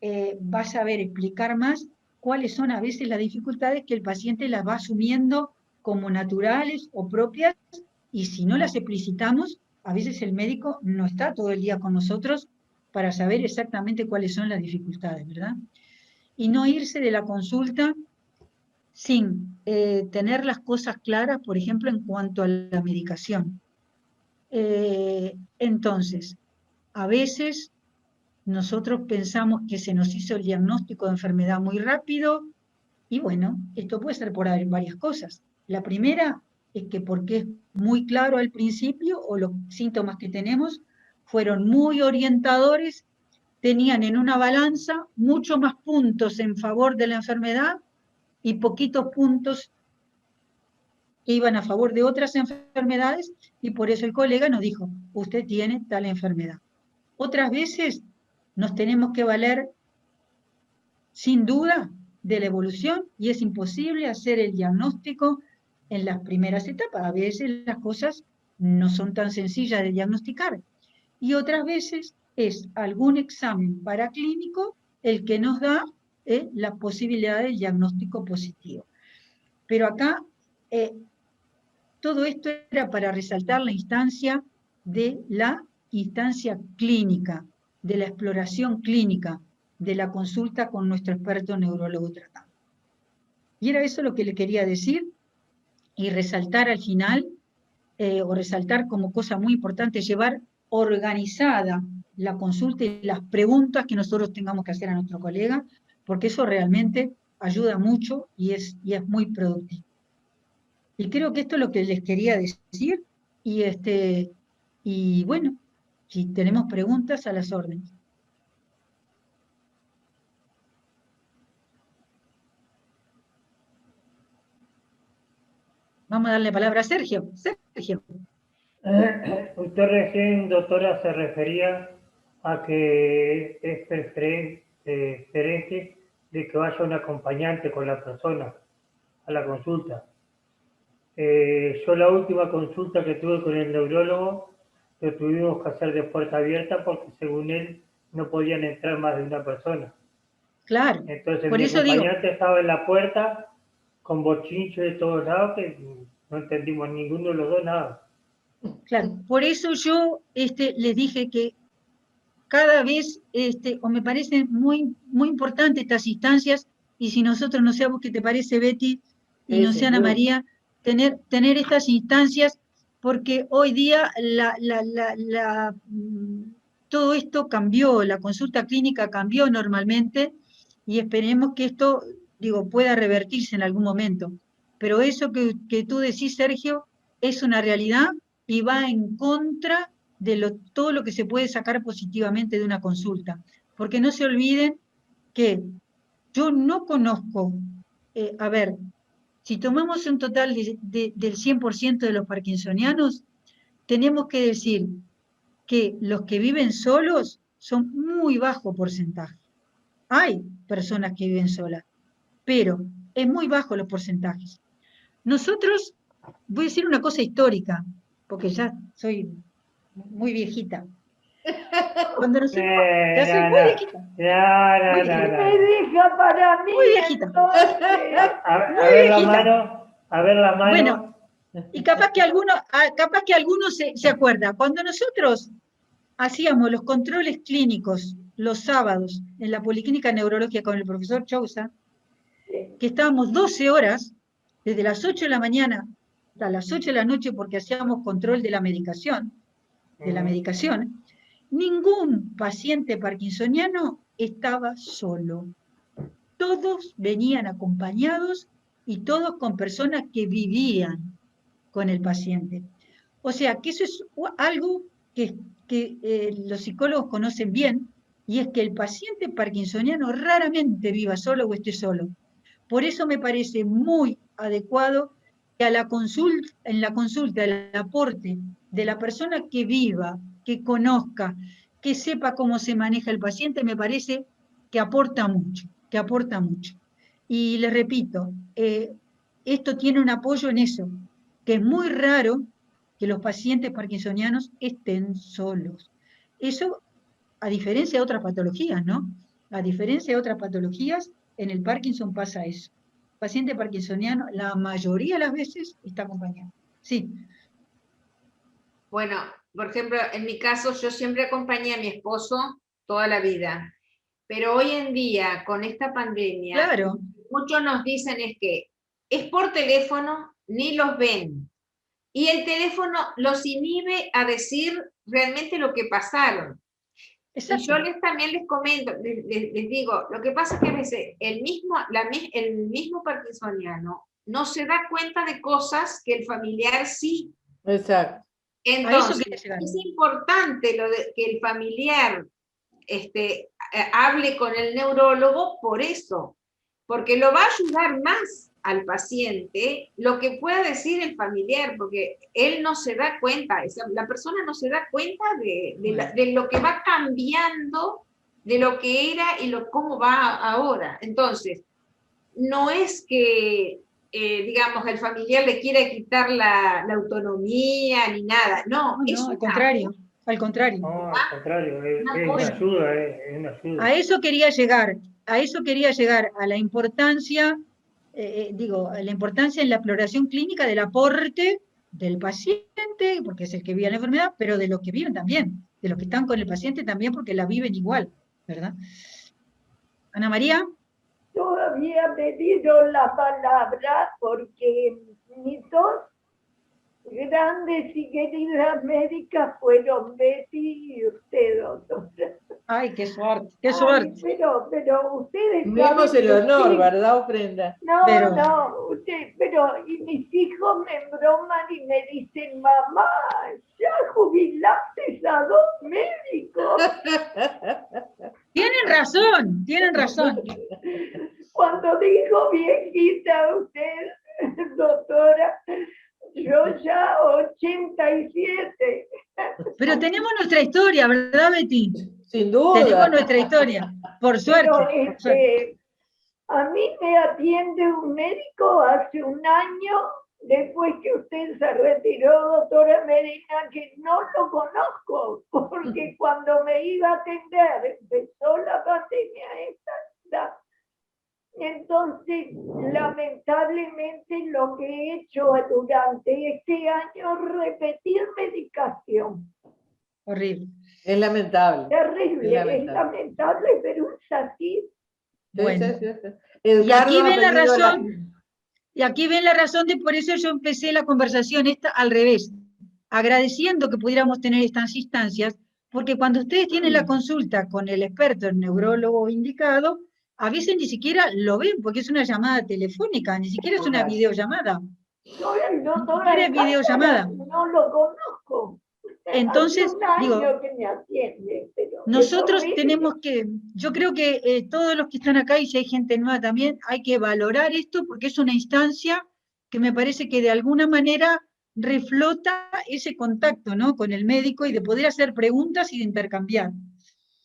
va a saber explicar más cuáles son a veces las dificultades que el paciente las va asumiendo como naturales o propias, y si no las explicitamos, a veces el médico no está todo el día con nosotros para saber exactamente cuáles son las dificultades, ¿verdad? Y no irse de la consulta sin tener las cosas claras, por ejemplo, en cuanto a la medicación. Entonces, a veces nosotros pensamos que se nos hizo el diagnóstico de enfermedad muy rápido, y bueno, esto puede ser por varias cosas. La primera es que porque es muy claro al principio, o los síntomas que tenemos fueron muy orientadores, tenían en una balanza mucho más puntos en favor de la enfermedad y poquitos puntos que iban a favor de otras enfermedades, y por eso el colega nos dijo, usted tiene tal enfermedad. Otras veces nos tenemos que valer, sin duda, de la evolución, y es imposible hacer el diagnóstico en las primeras etapas. A veces las cosas no son tan sencillas de diagnosticar, y otras veces es algún examen paraclínico el que nos da la posibilidad del diagnóstico positivo. Pero acá todo esto era para resaltar la instancia de la instancia clínica, de la exploración clínica, de la consulta con nuestro experto neurólogo tratante. Y era eso lo que le quería decir, y resaltar al final, o resaltar como cosa muy importante, llevar organizada la consulta y las preguntas que nosotros tengamos que hacer a nuestro colega, porque eso realmente ayuda mucho y es muy productivo. Y creo que esto es lo que les quería decir, y bueno, si tenemos preguntas, a las órdenes. Vamos a darle palabra a Sergio. Sergio. Usted recién, doctora, se refería a que es preferente de que vaya un acompañante con la persona a la consulta. Yo la última consulta que tuve con el neurólogo lo tuvimos que hacer de puerta abierta porque según él no podían entrar más de una persona. Claro. Entonces por mi eso acompañante estaba en la puerta con bochinche de todos lados que no entendimos ninguno de los dos nada. Claro, por eso yo les dije que cada vez, o me parecen muy, muy importantes estas instancias, y si nosotros, no sé a vos qué te parece, Betty, y no sé, Ana María, tener estas instancias, porque hoy día todo esto cambió, la consulta clínica cambió normalmente, y esperemos que esto, pueda revertirse en algún momento. Pero eso que tú decís, Sergio, es una realidad y va en contra de todo lo que se puede sacar positivamente de una consulta. Porque no se olviden que yo no conozco, a ver, si tomamos un total del 100% de los parkinsonianos, tenemos que decir que los que viven solos son muy bajo porcentaje. Hay personas que viven solas, pero es muy bajo los porcentajes. Nosotros, voy a decir una cosa histórica, porque ya soy muy viejita. Cuando nosotros, ya soy muy viejita. Me deja para mí. Muy viejita. A ver la mano. A ver la mano. Bueno, y capaz que algunos se acuerda. Cuando nosotros hacíamos los controles clínicos los sábados en la Policlínica Neurológica con el profesor Chousa, que estábamos 12 horas, desde las 8 de la mañana hasta las 8 de la noche, porque hacíamos control de la medicación, ningún paciente parkinsoniano estaba solo. Todos venían acompañados y todos con personas que vivían con el paciente. O sea, que eso es algo que los psicólogos conocen bien, y es que el paciente parkinsoniano raramente viva solo o esté solo. Por eso me parece muy adecuado que en la consulta el aporte de la persona que viva, que conozca, que sepa cómo se maneja el paciente, me parece que aporta mucho, Y les repito, esto tiene un apoyo en eso, que es muy raro que los pacientes parkinsonianos estén solos. Eso, a diferencia de otras patologías, ¿no? A diferencia de otras patologías, en el Parkinson pasa eso. El paciente parkinsoniano, la mayoría de las veces, está acompañado. Sí. Bueno, por ejemplo, en mi caso, yo siempre acompañé a mi esposo toda la vida. Pero hoy en día, con esta pandemia, claro, muchos nos dicen es que es por teléfono, ni los ven. Y el teléfono los inhibe a decir realmente lo que pasaron. Exacto. Y yo también les comento, les digo, lo que pasa es que a veces el mismo parkinsoniano no se da cuenta de cosas que el familiar sí. Exacto. Entonces, es importante que el familiar hable con el neurólogo por eso, porque lo va a ayudar más al paciente lo que pueda decir el familiar, porque él no se da cuenta, la persona no se da cuenta de lo que va cambiando, de lo que era y cómo va ahora. Entonces, no es que, digamos, el familiar le quiera quitar la autonomía ni nada, no, al contrario. Al contrario. No, al contrario, es una ayuda. A eso quería llegar, a la importancia, a la importancia en la exploración clínica del aporte del paciente, porque es el que vive la enfermedad, pero de los que viven también, de los que están con el paciente también, porque la viven igual, ¿verdad? Ana María. Todavía me dieron la palabra porque mis dos grandes y queridas médicas fueron Betty y usted, doctora. Ay, qué suerte, qué suerte. Pero ustedes tuvimos el honor, ¿verdad, Ofrenda? Y mis hijos me embroman y me dicen, mamá, ya jubilaste a 2 médicos. Tienen razón. Cuando dijo viejita usted, doctora, yo ya 87. Pero tenemos nuestra historia, ¿verdad, Betty? Sin duda. Tenemos nuestra historia, por suerte. Pero, a mí me atiende un médico hace un año, después que usted se retiró, doctora Medina, que no lo conozco, porque cuando me iba a atender empezó la pandemia esta. Entonces, lamentablemente, lo que he hecho durante este año es repetir medicación. Horrible. Es lamentable. Terrible, es lamentable, pero es así. Bueno. Y aquí ven la razón. Y aquí ven la razón de por eso yo empecé la conversación esta al revés, agradeciendo que pudiéramos tener estas instancias, porque cuando ustedes tienen la consulta con el experto, el neurólogo indicado, a veces ni siquiera lo ven, porque es una llamada telefónica, ni siquiera es una videollamada. No lo conozco. Entonces, Hace un año digo, que me atiende, pero nosotros es horrible. tenemos que, yo creo que todos los que están acá, y si hay gente nueva también, hay que valorar esto porque es una instancia que me parece que de alguna manera reflota ese contacto, ¿no?, con el médico y de poder hacer preguntas y de intercambiar.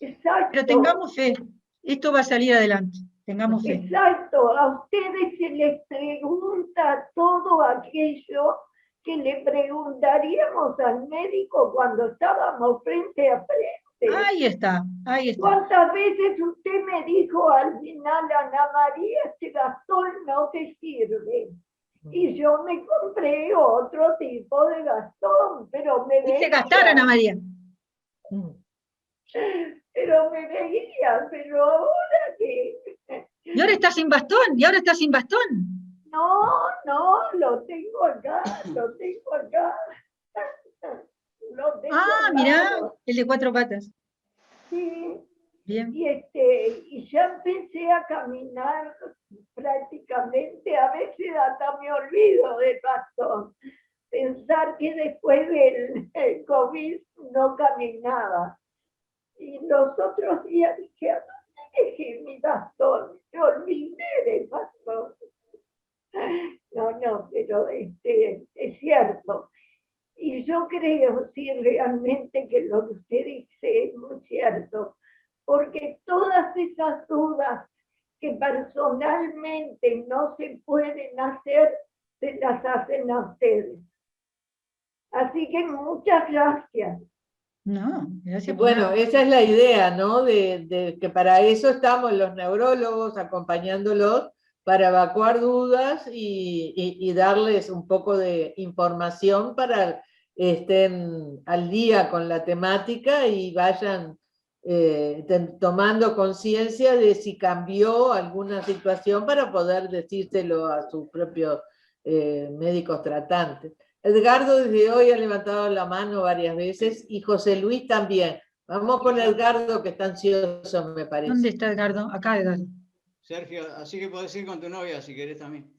Exacto. Pero tengamos fe, esto va a salir adelante, tengamos fe. Exacto, a ustedes se les pregunta todo aquello que le preguntaríamos al médico cuando estábamos frente a frente. Ahí está, ahí está. ¿Cuántas veces usted me dijo al final, Ana María, este Gastón no te sirve? Y yo me compré otro tipo de Gastón, pero me Dice veía, gastar, Ana María. pero me veía, pero ahora que... Y ahora está sin bastón, y ahora está sin bastón. No, lo tengo acá, lo tengo acá. Lo tengo Ah, al mirá, lado. el de 4 patas. Sí, Bien. y ya empecé a caminar prácticamente, a veces hasta me olvido del bastón. Pensar que después del COVID no caminaba. Y los otros días dije, ¿a dónde dejé mi bastón? Me olvidé del bastón. No, pero es cierto. Y yo creo, sí, realmente que lo que usted dice es muy cierto, porque todas esas dudas que personalmente no se pueden hacer, se las hacen a ustedes. Así que muchas gracias. No, gracias por Bueno, nada. esa es la idea, ¿no? De que para eso estamos los neurólogos acompañándolos, para evacuar dudas y darles un poco de información para que estén al día con la temática y vayan tomando conciencia de si cambió alguna situación para poder decírselo a sus propios médicos tratantes. Edgardo desde hoy ha levantado la mano varias veces y José Luis también. Vamos con Edgardo, que está ansioso, me parece. ¿Dónde está Edgardo? Acá, Edgardo. Sergio, así que podés ir con tu novia si querés también.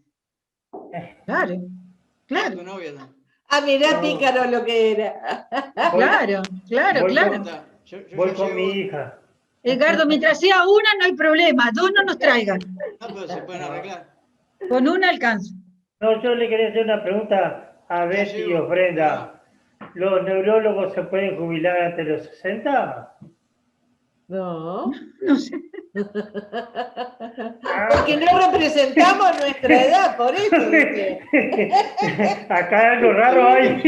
Claro, Con claro, tu novia también. Ah, mirá, No. pícaro lo que era. claro, claro, Voy claro. Yo Voy ya con llevo... mi hija. Edgardo, mientras sea una, no hay problema. 2 no nos traigan. No, pero se pueden arreglar. Con una alcanza. No, yo le quería hacer una pregunta a Ya Betty y llego. Ofrenda. ¿Los neurólogos se pueden jubilar antes de los 60? No. No sé. Porque no representamos nuestra edad, por eso. ¿Viste? Acá algo raro hay.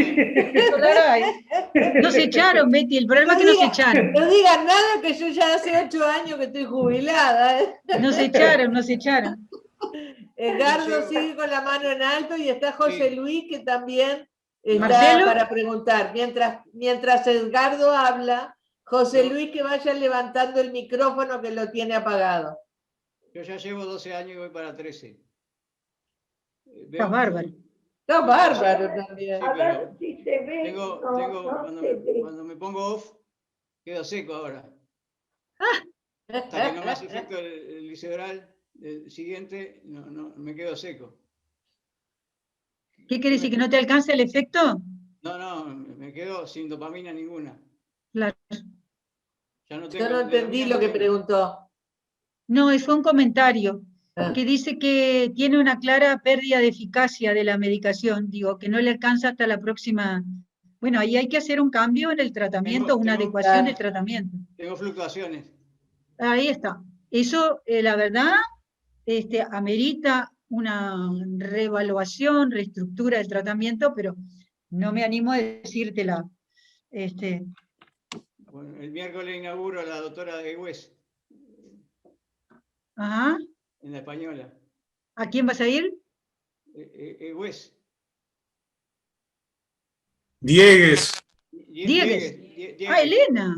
Nos echaron, Betty. El problema es que nos echaron. No digan nada, que yo ya hace 8 años que estoy jubilada. Nos echaron, nos echaron. Edgardo sigue con la mano en alto y está José Sí. Luis, que también está Marcelo. para preguntar. Mientras Edgardo habla, José No. Luis que vaya levantando el micrófono que lo tiene apagado. Yo ya llevo 12 años y voy para 13. Estás bárbaro. Está bárbaro también. Sí, A ver pero si se ve. cuando me pongo off, quedo seco ahora. Hasta que no me hace efecto el liceoral el siguiente, no me quedo seco. ¿Qué quiere decir? ¿Que no te alcanza el efecto? No, me quedo sin dopamina ninguna. Claro. Ya no Yo tengo, no entendí dopamina lo que tengo. preguntó. No, fue un comentario Ah. que dice que tiene una clara pérdida de eficacia de la medicación, digo, que no le alcanza hasta la próxima. Bueno, ahí hay que hacer un cambio en el tratamiento, una adecuación del tratamiento. Tengo fluctuaciones. Ahí está. Eso, la verdad, amerita una reevaluación, reestructura del tratamiento, pero no me animo a decírtela. Bueno, el miércoles inauguro a la doctora de Hues, Ajá. en la española. ¿A quién vas a ir? Hues. Diegues. Diegues. Diegues. Ah, Elena.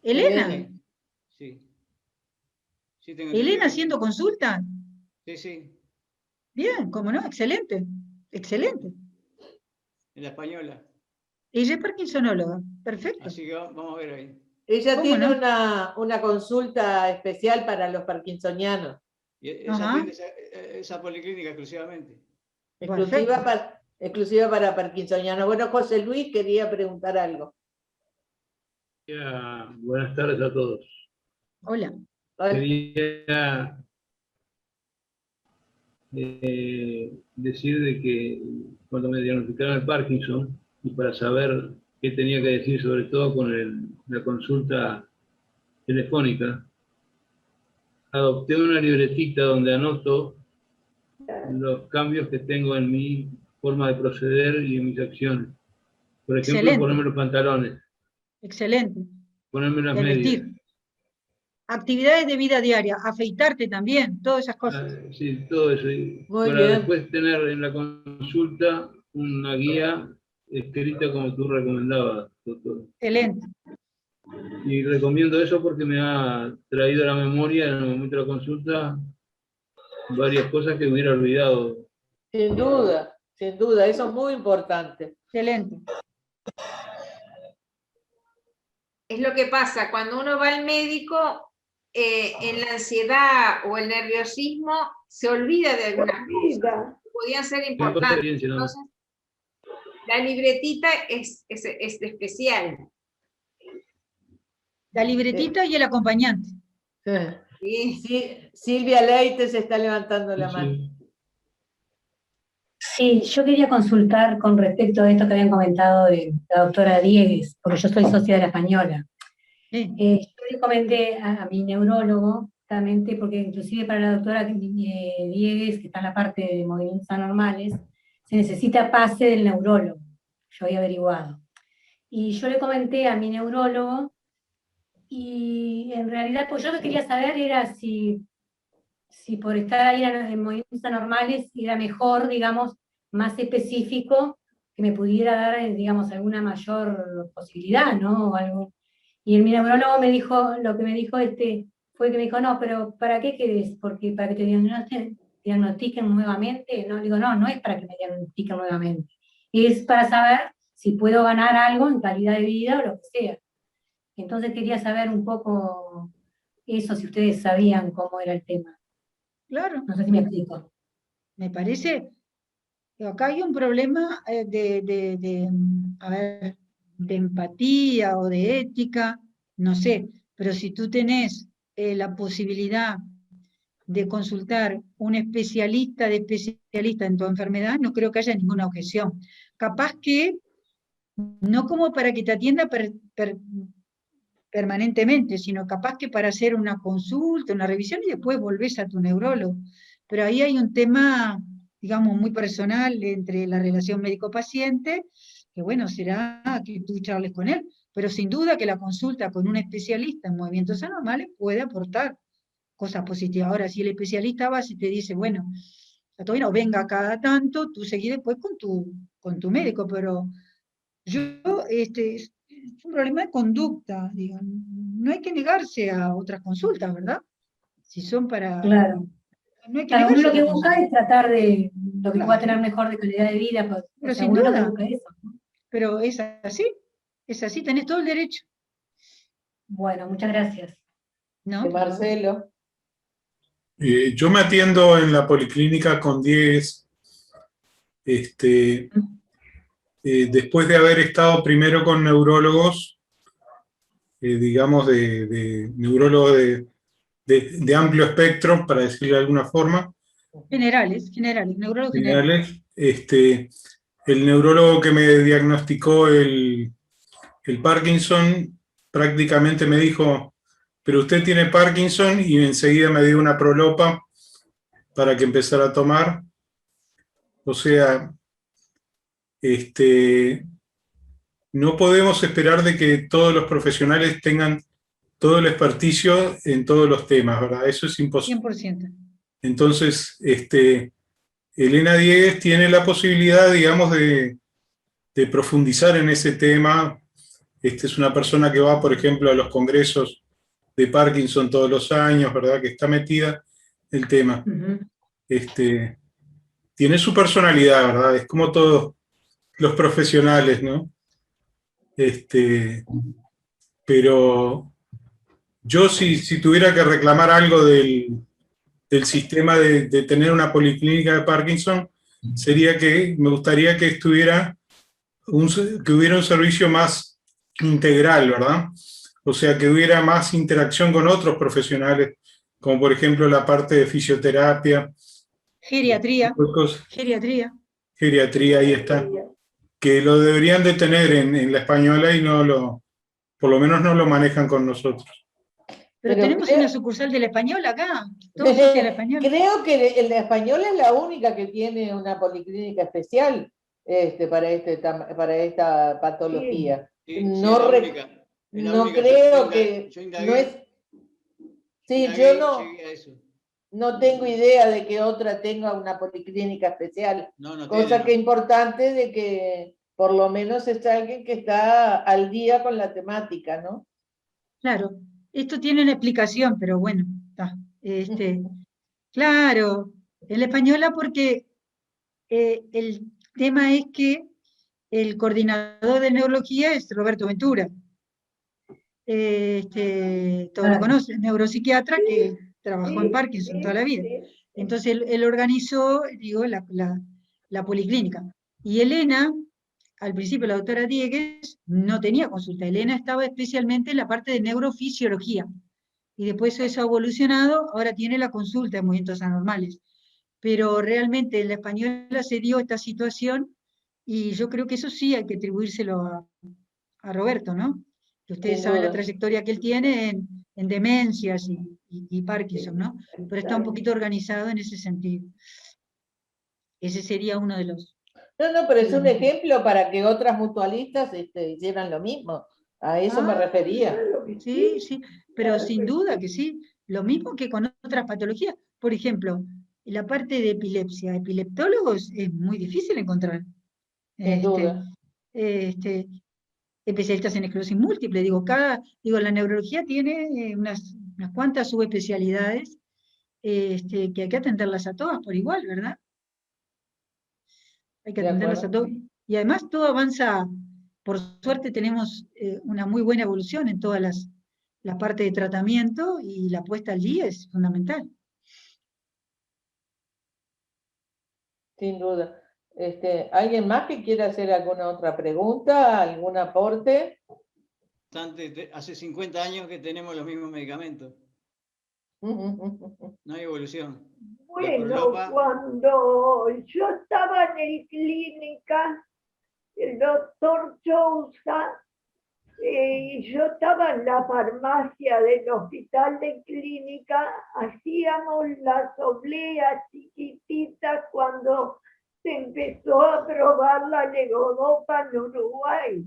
Elena. Sí. Sí, tengo Elena entendido. haciendo consulta. Sí. Bien, cómo no, excelente. Excelente. En la española. Ella es parkinsonóloga. Perfecto. Así que vamos a ver ahí. Ella ¿Cómo tiene no? una consulta especial para los parkinsonianos. Y ella atiende esa policlínica exclusivamente. Exclusiva para parkinsonianos. Bueno, José Luis quería preguntar algo. Buenas tardes a todos. Hola. Quería decir de que cuando me diagnosticaron el Parkinson, y para saber qué tenía que decir, sobre todo con la consulta telefónica, adopté una libretita donde anoto los cambios que tengo en mi forma de proceder y en mis acciones. Por ejemplo, Excelente. ponerme los pantalones, Excelente. ponerme las De medias. vestir. Actividades de vida diaria, afeitarte también, todas esas cosas. Sí, todo eso. Y Muy para bien. después tener en la consulta una guía escrita como tú recomendabas, doctor. Excelente. Y recomiendo eso porque me ha traído a la memoria en el momento de la consulta varias cosas que me hubiera olvidado. Sin duda, eso es muy importante. Excelente. Es lo que pasa cuando uno va al médico, en la ansiedad o el nerviosismo se olvida de algunas cosas que podían ser importantes. Entonces, la libretita es especial. La libretita y el acompañante. Sí. Sí, Silvia Leite se está levantando la mano. Sí, yo quería consultar con respecto a esto que habían comentado de la doctora Diegues, porque yo soy socia de la Española. Yo le comenté a mi neurólogo, justamente, porque inclusive para la doctora Diegues, que está en la parte de movimientos anormales, se necesita pase del neurólogo, yo había averiguado. Y yo le comenté a mi neurólogo, y en realidad, pues yo lo que quería saber era si por estar ahí en movimientos anormales era mejor, digamos, más específico, que me pudiera dar, digamos, alguna mayor posibilidad, ¿no? O algo. Y el neurólogo me dijo, lo que me dijo fue que me dijo, no, pero ¿para qué querés? Porque para que te diagnostiquen nuevamente. No, digo, no es para que me diagnostiquen nuevamente. Es para saber si puedo ganar algo en calidad de vida o lo que sea. Entonces quería saber un poco eso, si ustedes sabían cómo era el tema. Claro. No sé si me explico. Me parece que acá hay un problema de empatía o de ética, no sé, pero si tú tenés la posibilidad de consultar un especialista de especialista en tu enfermedad, no creo que haya ninguna objeción. Capaz que, no como para que te atienda permanentemente, sino capaz que para hacer una consulta, una revisión, y después volvés a tu neurólogo. Pero ahí hay un tema, digamos, muy personal entre la relación médico-paciente, que bueno, será que tú charles con él, pero sin duda que la consulta con un especialista en movimientos anormales puede aportar cosas positivas. Ahora, si el especialista va y te dice, bueno, todavía no venga cada tanto, tú seguís después con tu médico, pero yo, es un problema de conducta, digo, no hay que negarse a otras consultas, ¿verdad? Si son para... Claro. No hay que Claro, uno lo que negarse. busca es tratar de lo que Claro. pueda tener mejor de calidad de vida, pues, Pero o sea, sin uno lo que duda. busca es eso. Pero es así, tenés todo el derecho. Bueno, muchas gracias. ¿No? Marcelo. Yo me atiendo en la policlínica con 10, después de haber estado primero con neurólogos, digamos, de neurólogos de amplio espectro, para decirlo de alguna forma. Generales, neurólogos generales. El neurólogo que me diagnosticó el Parkinson prácticamente me dijo, pero usted tiene Parkinson, y enseguida me dio una prolopa para que empezara a tomar. O sea, no podemos esperar de que todos los profesionales tengan todo el experticio en todos los temas, ¿verdad? Eso es imposible. 100%. Entonces, Elena Diegues tiene la posibilidad, digamos, de profundizar en ese tema. Es una persona que va, por ejemplo, a los congresos de Parkinson todos los años, ¿verdad? Que está metida en el tema. Tiene su personalidad, ¿verdad? Es como todos los profesionales, ¿no? Pero yo si tuviera que reclamar algo del sistema de tener una policlínica de Parkinson, sería que me gustaría que hubiera un servicio más integral, ¿verdad? O sea, que hubiera más interacción con otros profesionales, como por ejemplo la parte de fisioterapia. Geriatría. Cosas. Geriatría. Geriatría, ahí está. Que lo deberían de tener en la española y no lo, por lo menos no lo manejan con nosotros. Pero tenemos una sucursal de la española acá, todos socios de la española. Creo que el de española es la única que tiene una policlínica especial para esta patología. Sí, no es la única. no creo que... No es, sí, yo no tengo idea de que otra tenga una policlínica especial. Cosa que es importante de que por lo menos es alguien que está al día con la temática, ¿no? Claro, esto tiene una explicación, pero bueno, está. Claro, en la española porque el tema es que el coordinador de neurología es Roberto Ventura. Todos lo conocen, neuropsiquiatra que trabajó en Parkinson toda la vida. Entonces él organizó, digo, la policlínica. Y Elena, al principio la doctora Diegues, no tenía consulta. Elena estaba especialmente en la parte de neurofisiología. Y después eso ha evolucionado, ahora tiene la consulta de movimientos anormales. Pero realmente en la española se dio esta situación y yo creo que eso sí hay que atribuírselo a Roberto, ¿no? Que ustedes saben la trayectoria que él tiene en demencias y Parkinson, ¿no? Pero está un poquito organizado en ese sentido. Ese sería uno de los... No, pero es un ejemplo para que otras mutualistas hicieran lo mismo. A eso me refería. Sí, sí, pero sin duda que sí. Lo mismo que con otras patologías. Por ejemplo, la parte de epilepsia, epileptólogos es muy difícil encontrar. Sin duda. Especialistas en esclerosis múltiple. La neurología tiene unas cuantas subespecialidades que hay que atenderlas a todas por igual, ¿verdad? Hay que atenderlas a todas. Y además todo avanza, por suerte tenemos una muy buena evolución en todas las partes de tratamiento y la puesta al día es fundamental. Sin duda. ¿Alguien más que quiera hacer alguna otra pregunta? ¿Algún aporte? Hace 50 años que tenemos los mismos medicamentos. No hay evolución. Bueno, cuando yo estaba en clínica, el doctor Chousa, y yo estaba en la farmacia del hospital de clínica, hacíamos las obleas chiquititas cuando se empezó a probar la levodopa en Uruguay.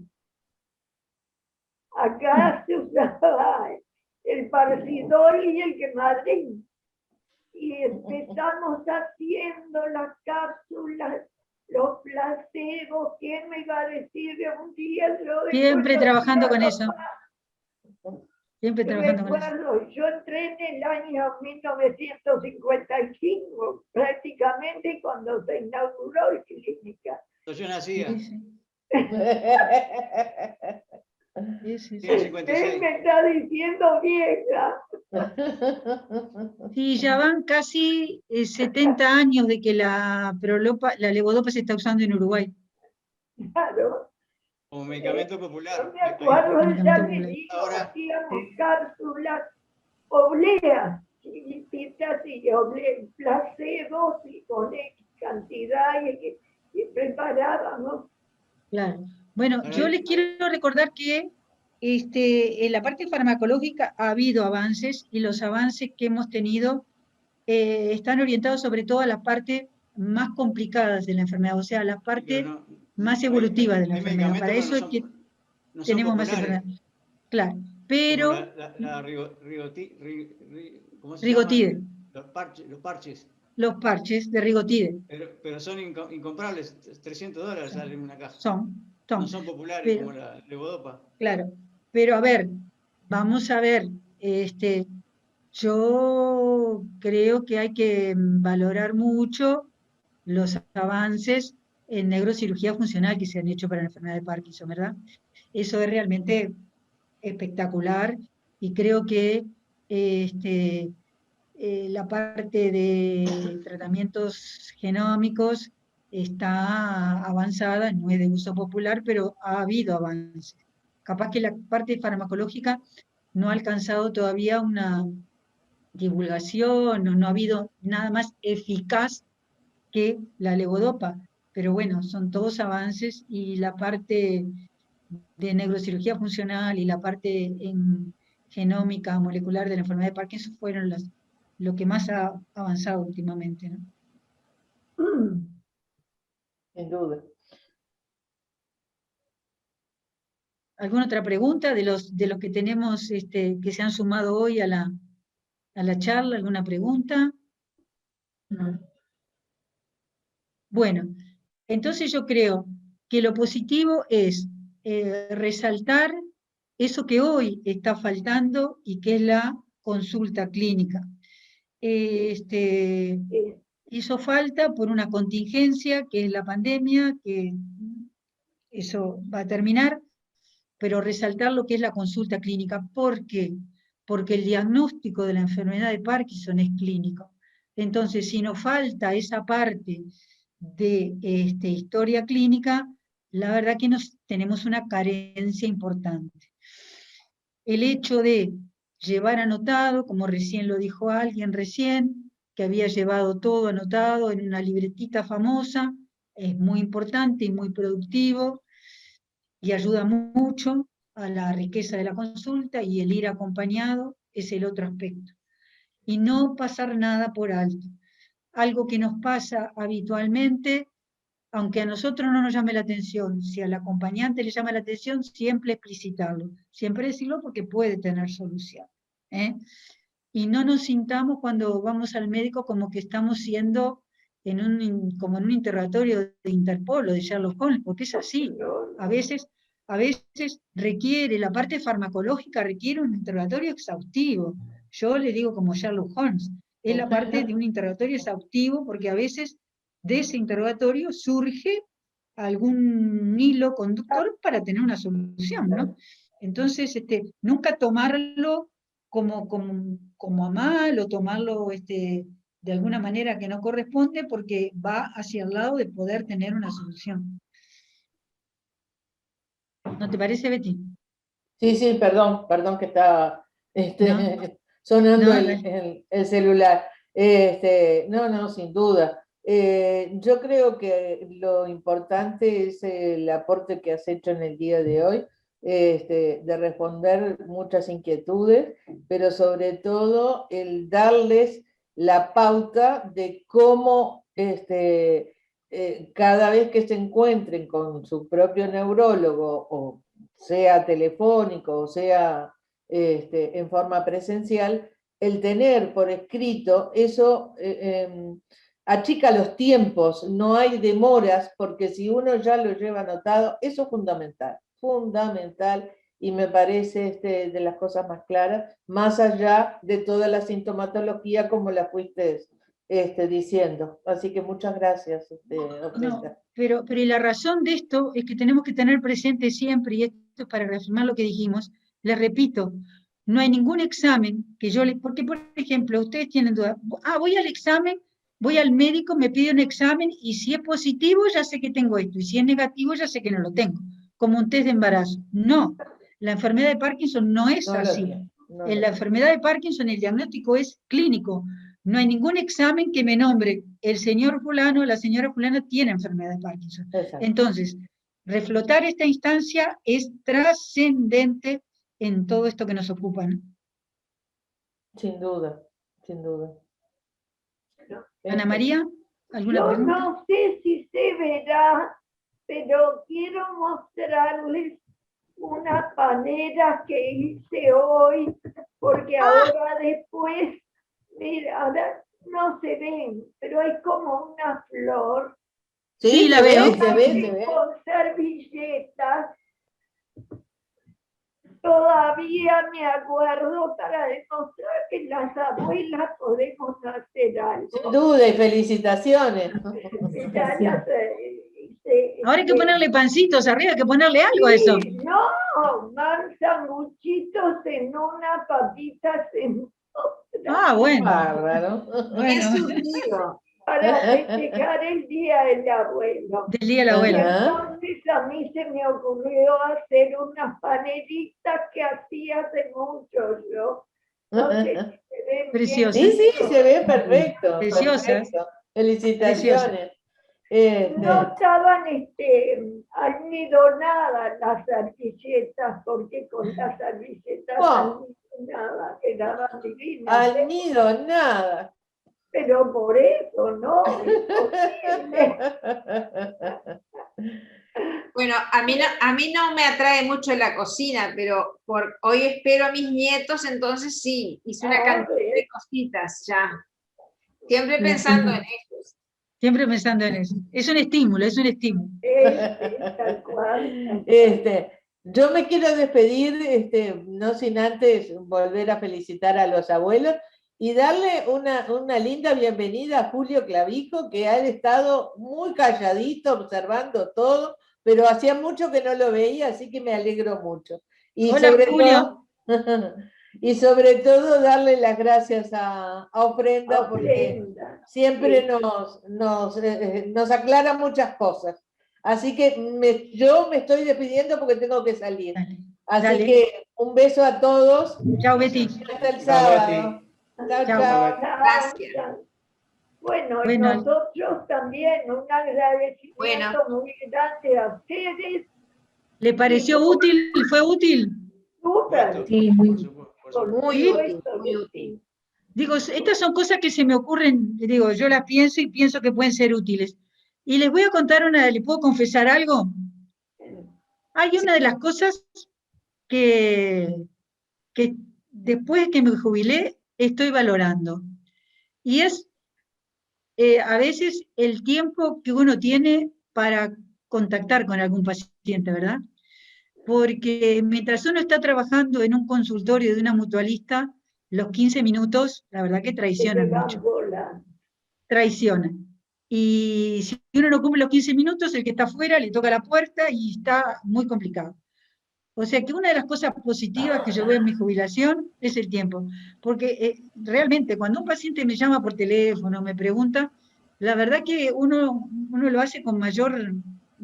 Acá se usaba el Parsidol y el Quemadrín. Y empezamos haciendo las cápsulas, los placebos. ¿Quién me iba a decir de un día? Siempre trabajando con eso. Siempre trabajando con eso. Yo entré en el año 1955, prácticamente cuando se inauguró la clínica. Yo nacía. Usted me está diciendo vieja. Sí, ya van casi 70 años de que la levodopa se está usando en Uruguay. Claro. Como medicamento popular. Me acuerdo ya que hacíamos cápsulas, obleas, chiquititas y placebos y con cantidad y preparábamos. Claro. Bueno, yo les quiero recordar que en la parte farmacológica ha habido avances y los avances que hemos tenido están orientados sobre todo a la parte más complicadas de la enfermedad, o sea, a la parte más evolutiva de la enfermedad. Para eso es que tenemos más enfermedades. Claro, pero... Rigotide. Los parches de Rigotide. Pero son incomprables, $300 salen una caja. No son populares como la levodopa. Claro, pero a ver, vamos a ver, yo creo que hay que valorar mucho los avances en neurocirugía funcional que se han hecho para la enfermedad de Parkinson, ¿verdad? Eso es realmente espectacular y creo que la parte de tratamientos genómicos está avanzada, no es de uso popular, pero ha habido avances. capaz que la parte farmacológica no ha alcanzado todavía una divulgación, o no ha habido nada más eficaz que la levodopa. Pero bueno, son todos avances, y la parte de neurocirugía funcional y la parte en genómica molecular de la enfermedad de Parkinson fueron lo que más ha avanzado últimamente, ¿no? Sin duda. ¿Alguna otra pregunta de los que tenemos, que se han sumado hoy a la charla? ¿Alguna pregunta? No. Bueno, entonces yo creo que lo positivo es resaltar eso que hoy está faltando, y que es la consulta clínica. Hizo falta por una contingencia que es la pandemia, que eso va a terminar, pero resaltar lo que es la consulta clínica. ¿Por qué? Porque el diagnóstico de la enfermedad de Parkinson es clínico. Entonces, si nos falta esa parte de historia clínica, la verdad que tenemos una carencia importante. El hecho de llevar anotado, como recién lo dijo alguien recién, que había llevado todo anotado en una libretita famosa, es muy importante y muy productivo, y ayuda mucho a la riqueza de la consulta, y el ir acompañado es el otro aspecto. Y no pasar nada por alto. Algo que nos pasa habitualmente, aunque a nosotros no nos llame la atención, si al acompañante le llama la atención, siempre explicitarlo, siempre decirlo, porque puede tener solución, ¿eh? Y no nos sintamos cuando vamos al médico como que estamos siendo como en un interrogatorio de Interpol o de Sherlock Holmes, porque es así. A veces requiere, la parte farmacológica requiere un interrogatorio exhaustivo. Yo le digo como Sherlock Holmes, es la parte de un interrogatorio exhaustivo, porque a veces de ese interrogatorio surge algún hilo conductor para tener una solución, ¿no? Entonces, nunca tomarlo como a mal, o tomarlo de alguna manera que no corresponde, porque va hacia el lado de poder tener una solución. ¿No te parece, Betty? Sí, perdón que estaba No. sonando No, el celular. No, sin duda. Yo creo que lo importante es el aporte que has hecho en el día de hoy, de responder muchas inquietudes, pero sobre todo el darles la pauta de cómo cada vez que se encuentren con su propio neurólogo, o sea telefónico, o sea en forma presencial, el tener por escrito eso achica los tiempos, no hay demoras, porque si uno ya lo lleva anotado, eso es fundamental, y me parece de las cosas más claras, más allá de toda la sintomatología como la fuiste diciendo. Así que muchas gracias. No, pero y la razón de esto es que tenemos que tener presente siempre, y esto es para reafirmar lo que dijimos, les repito, no hay ningún examen que porque por ejemplo, ustedes tienen dudas, voy al examen, voy al médico, me pide un examen, y si es positivo ya sé que tengo esto, y si es negativo ya sé que no lo tengo, como un test de embarazo. No, la enfermedad de Parkinson no es así. En la enfermedad de Parkinson el diagnóstico es clínico. No hay ningún examen que me nombre el señor fulano o la señora fulana tiene enfermedad de Parkinson. Exacto. Entonces, reflotar esta instancia es trascendente en todo esto que nos ocupa, ¿no? Sin duda. Ana María, ¿alguna Yo pregunta? no sé si se verá, pero quiero mostrarles unas paneras que hice hoy, porque ahora después, mira, ahora no se ven, pero hay como una flor. Sí, la veo. Se ve. Con servilletas. Todavía me acuerdo para demostrar que las abuelas podemos hacer algo. Sin duda, y felicitaciones. Ahora hay que ponerle pancitos arriba, hay que ponerle algo a eso. No, más sanguchitos en una, papitas en otra. Bueno. Bárbaro. Bien surtido. para festejar el Día del Abuelo. Del Día del Abuelo. Entonces a mí se me ocurrió hacer unas panelitas que hacía hace mucho yo. No sé si se ven Preciosas. bien. Sí, se ve perfecto. Preciosas. Perfecto. Felicitaciones. No estaban almidonadas las servilletas, porque con las servilletas almidonadas quedaban divinas. Almidonadas. Pero por eso, ¿no? Imposible. Bueno, a mí no me atrae mucho la cocina, pero hoy espero a mis nietos, entonces sí, hice una cantidad de cositas ya. Siempre pensando en ellos. Siempre pensando en eso. Es un estímulo, es un estímulo. Tal cual. Yo me quiero despedir, no sin antes volver a felicitar a los abuelos y darle una linda bienvenida a Julio Clavijo, que ha estado muy calladito observando todo, pero hacía mucho que no lo veía, así que me alegro mucho. Y hola, Julio. Y sobre todo darle las gracias a Ofrenda, porque siempre nos aclara muchas cosas. Así que yo me estoy despidiendo porque tengo que salir. Así que un beso a todos. Chao, Betty. Hasta el sábado. Chao, chao. Gracias. Bueno, y nosotros también un agradecimiento muy grande a ustedes. ¿Le pareció útil? ¿Fue útil? Súper. Sí, muy útil. Digo, estas son cosas que se me ocurren, digo, yo las pienso y pienso que pueden ser útiles. Y les voy a contar ¿les puedo confesar algo? Hay una de las cosas que después que me jubilé estoy valorando. Y es a veces el tiempo que uno tiene para contactar con algún paciente, ¿verdad? Porque mientras uno está trabajando en un consultorio de una mutualista, los 15 minutos, la verdad que traicionan mucho. Traicionan. Y si uno no cumple los 15 minutos, el que está afuera le toca la puerta y está muy complicado. O sea que una de las cosas positivas que yo veo en mi jubilación es el tiempo. Porque realmente cuando un paciente me llama por teléfono, me pregunta, la verdad que uno lo hace con mayor,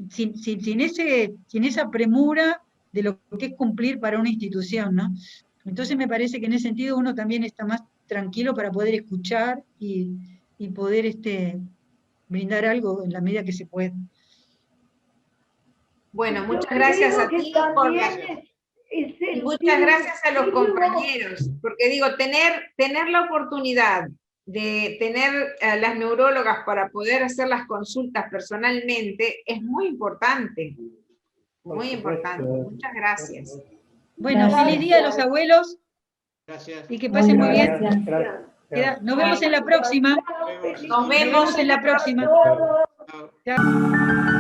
sin esa premura de lo que es cumplir para una institución, ¿no? Entonces me parece que en ese sentido uno también está más tranquilo para poder escuchar y poder brindar algo en la medida que se pueda. Bueno, muchas gracias a ti y muchas gracias a los compañeros, porque digo, tener la oportunidad de tener a las neurólogas para poder hacer las consultas personalmente es muy importante. Muy importante. Muchas gracias. Bueno, feliz día a los abuelos. Gracias. Y que pasen muy bien. Gracias. Nos vemos en la próxima. Nos vemos en la próxima. Chao.